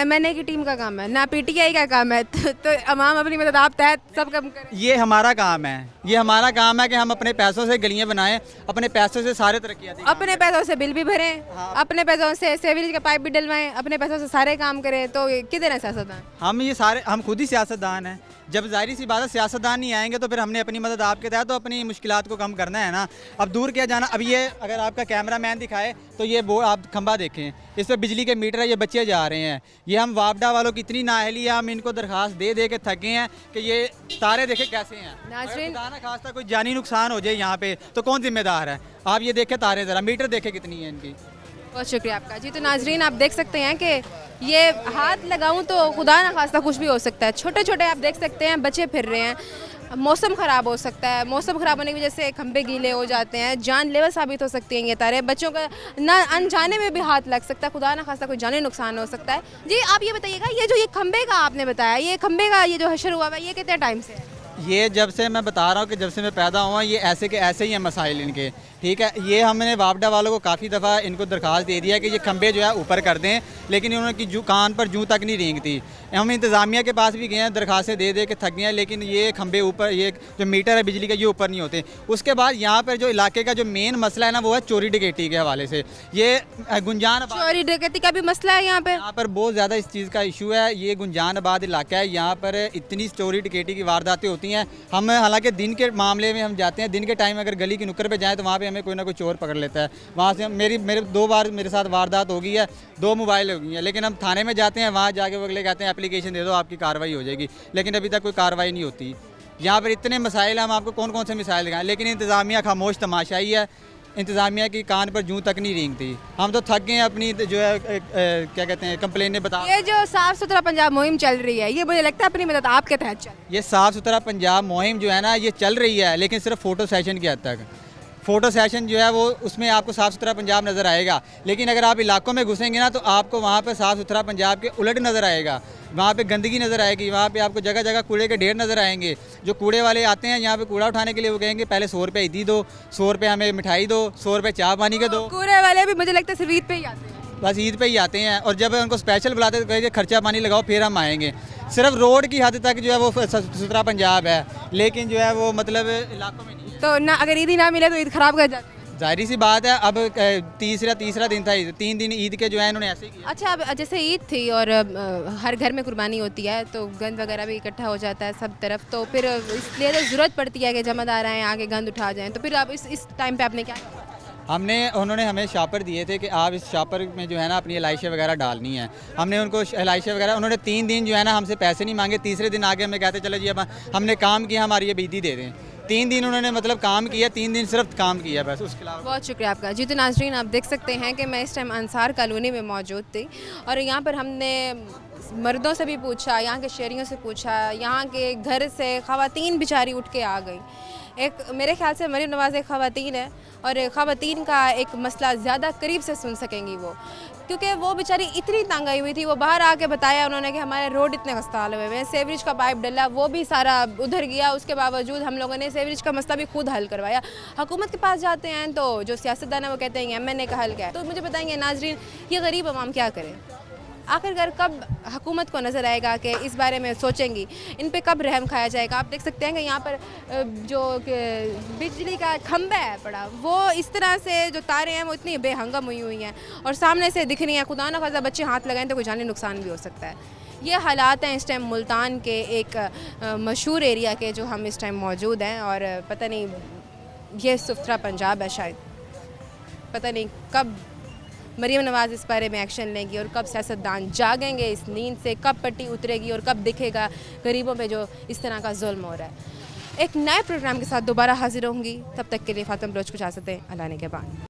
MNA की टीम का काम है, ना PTI का काम है, तो अवाम अपनी मदद आप तहत सब काम करें। ये हमारा काम है, ये हमारा काम है कि हम अपने पैसों से गलियां बनाएं, अपने पैसों से सारे तरक्याती, अपने पैसों से बिल भी भरें, अपने पैसों से सीवरेज के पाइप भी डलवाएं, अपने पैसों से सारे काम करें। तो किधर है सियासतदान? हम खुद ही सियासतदान हैं। जब जाहिर सी बात है सियासतदान नहीं आएंगे तो फिर हमने अपनी मदद आपके तहत तो अपनी मुश्किलात को कम करना है ना। अब दूर क्या जाना। अब ये अगर आपका कैमरा मैन दिखाए तो ये बोर्ड आप खंबा देखें, इस पर बिजली के मीटर है, ये बच्चे जा रहे हैं। ये हम वापडा वालों की इतनी नाअहली है, हम इनको दरख्वास्त दे दे के थके हैं कि ये तारे देखे कैसे हैं। नाज़रीन, खुदा खास्ता कोई जानी नुकसान हो जाए यहाँ पे तो कौन जिम्मेदार है? आप ये देखें तारे, ज़रा मीटर देखें कितनी है इनकी। बहुत शुक्रिया आपका। जी तो नाजरीन, आप देख सकते हैं कि ये हाथ लगाऊं तो खुदा ना खास्ता कुछ भी हो सकता है। छोटे छोटे आप देख सकते हैं बच्चे फिर रहे हैं, मौसम ख़राब हो सकता है, मौसम ख़राब होने की वजह से खंभे गीले हो जाते हैं, जानलेवा साबित हो सकती हैं ये तारे, बच्चों का ना अनजाने में भी हाथ लग सकता है, खुदा ना खास्ता कोई जाने नुकसान हो सकता है। जी आप ये बताइएगा, ये जो ये खंभे का आपने बताया, ये खंभे का ये जो हशर हुआ है ये कितने टाइम से है? ये जब से मैं बता रहा हूँ कि जब से मैं पैदा हुआ ये ऐसे के ऐसे ही हैं मसाइल इनके, ठीक है। ये हमने वापडा वालों को काफ़ी दफ़ा इनको दरख्वास्त दे दिया कि ये खंभे जो है ऊपर कर दें, लेकिन इन्होंने की जू कान पर जूँ तक नहीं रेंगती। हम इंतज़ामिया के पास भी गए हैं, दरख्वास्तें दे के थक गए हैं, लेकिन ये खंभे ऊपर, ये जो मीटर है बिजली का ये ऊपर नहीं होते। उसके बाद यहाँ पर जो इलाके का जो मेन मसला है ना वो है चोरी डकैती के हवाले से। ये गुंजान चोरी डकैती का भी मसला है यहाँ पर बहुत ज़्यादा इस चीज़ का इशू है। ये गुंजान आबाद इलाका है, यहाँ पर इतनी चोरी डकैती की वारदातें होती हैं। हम हालांकि दिन के मामले में हम जाते हैं, दिन के टाइम अगर गली की नुक्कड़ पे जाएं तो वहाँ पे हमें कोई ना कोई चोर पकड़ लेता है। वहाँ से मेरे 2 बार मेरे साथ वारदात हो गई है, 2 मोबाइल हो गई हैं, लेकिन हम थाने में जाते हैं, वहाँ जाके वो अगले कहते हैं एप्लीकेशन दे दो आपकी कार्रवाई हो जाएगी, लेकिन अभी तक कोई कार्रवाई नहीं होती। यहाँ पर इतने मसाइल, हम आपको कौन कौन से मिसाइल दिखाएं, लेकिन इंतज़ामिया खामोश तमाशाई है। इंतज़ामिया की कान पर जूँ तक नहीं रेंगती। हम तो थक गए हैं अपनी जो है क्या कहते हैं कंप्लेनें बता। ये जो साफ़ सुथरा पंजाब मुहिम चल रही है, ये मुझे लगता है अपनी मदद आपके तहत चल। ये साफ़ सुथरा पंजाब मुहिम जो है ना ये चल रही है, लेकिन सिर्फ फ़ोटो सेशन की हद तक। फ़ोटो सेशन जो है वो उसमें आपको साफ़ सुथरा पंजाब नज़र आएगा, लेकिन अगर आप इलाकों में घुसेंगे ना तो आपको वहाँ पर साफ़ सुथरा पंजाब के उलट नज़र आएगा। वहाँ पे गंदगी नज़र आएगी, वहाँ पे आपको जगह जगह कूड़े के ढेर नज़र आएंगे। जो कूड़े वाले आते हैं यहाँ पे कूड़ा उठाने के लिए वो कहेंगे पहले 100 रुपये ईदी दो, 100 रुपये हमें मिठाई दो, 100 रुपये चाय पानी के दो। कूड़े वाले भी मुझे लगता है सिर्फ ईद पे ही आते हैं, बस ईद पे ही आते हैं। और जब उनको स्पेशल बुलाते तो कहेंगे खर्चा पानी लगाओ फिर हम आएंगे। सिर्फ रोड की हद तक जो है वो सुथरा पंजाब है, लेकिन जो है वो मतलब इलाकों में नहीं। तो ना अगर ईद ही ना मिले तो ईद ख़राब कर जाती है। जाहिर सी बात है। अब तीसरा दिन था, 3 दिन ईद के जो है इन्होंने ऐसे ही किया। अच्छा, अब जैसे ईद थी और हर घर में कुर्बानी होती है तो गंद वगैरह भी इकट्ठा हो जाता है सब तरफ, तो फिर इसलिए तो ज़रूरत पड़ती है कि जमादार आएँ आके गंद उठा जाएँ। तो फिर आप इस टाइम पे आपने क्या किया? उन्होंने हमें शापर दिए थे कि आप इस शापर में जो है ना अपनी एलाइशें वगैरह डालनी है। हमने उनको एलाइशें वगैरह, उन्होंने 3 दिन जो है ना हमसे पैसे नहीं मांगे। तीसरे दिन आगे हमें कहते चलो जी अब हमने काम किया, हमारी ये बिजली दे दें। 3 दिन उन्होंने मतलब काम किया, 3 दिन सिर्फ काम किया बस, उसके अलावा। बहुत शुक्रिया आपका। जी तो नाज़रीन आप देख सकते हैं कि मैं इस टाइम अंसार कॉलोनी में मौजूद थी और यहाँ पर हमने मर्दों से भी पूछा, यहाँ के शहरियों से पूछा, यहाँ के घर से ख़वातीन बेचारी उठ के आ गई। एक मेरे ख्याल से मरीम नवाज़ एक ख़वातीन है और ख़वातीन का एक मसला ज़्यादा करीब से सुन सकेंगी वो, क्योंकि वो बेचारी इतनी तंग आई हुई थी। वो बाहर आके बताया उन्होंने कि हमारे रोड इतने खस्ताल हुए हैं, सेवरेज का पाइप डला वो भी सारा उधर गया, उसके बावजूद हम लोगों ने सेवरेज का मसला भी खुद हल करवाया। हुकूमत के पास जाते हैं तो जो सियासतदान है वो कहते हैं MNA का हल क्या है। तो मुझे बताएंगे नाजरीन, ये गरीब अवाम क्या करें? आखिरकार कब हुकूमत को नज़र आएगा कि इस बारे में सोचेंगी, इन पे कब रहम खाया जाएगा? आप देख सकते हैं कि यहाँ पर जो बिजली का खंभा है पड़ा, वो इस तरह से जो तारें हैं वो इतनी बेहंगम हुई हैं और सामने से दिख रही हैं। खुदा न खासा बच्चे हाथ लगाएं तो कोई जानी नुकसान भी हो सकता है। ये हालात हैं इस टाइम मुल्तान के एक मशहूर एरिया के जो हम इस टाइम मौजूद हैं और पता नहीं ये सुथरा पंजाब है, शायद पता नहीं कब मरीम नवाज़ इस बारे में एक्शन लेंगी और कब सियासतदान जागेंगे इस नींद से, कब पट्टी उतरेगी और कब दिखेगा गरीबों पे जो इस तरह का जुल्म हो रहा है। एक नए प्रोग्राम के साथ दोबारा हाजिर होंगी, तब तक के लिए फातिमा बलोच को इजाज़त दें। अल्लाह ने के बाद।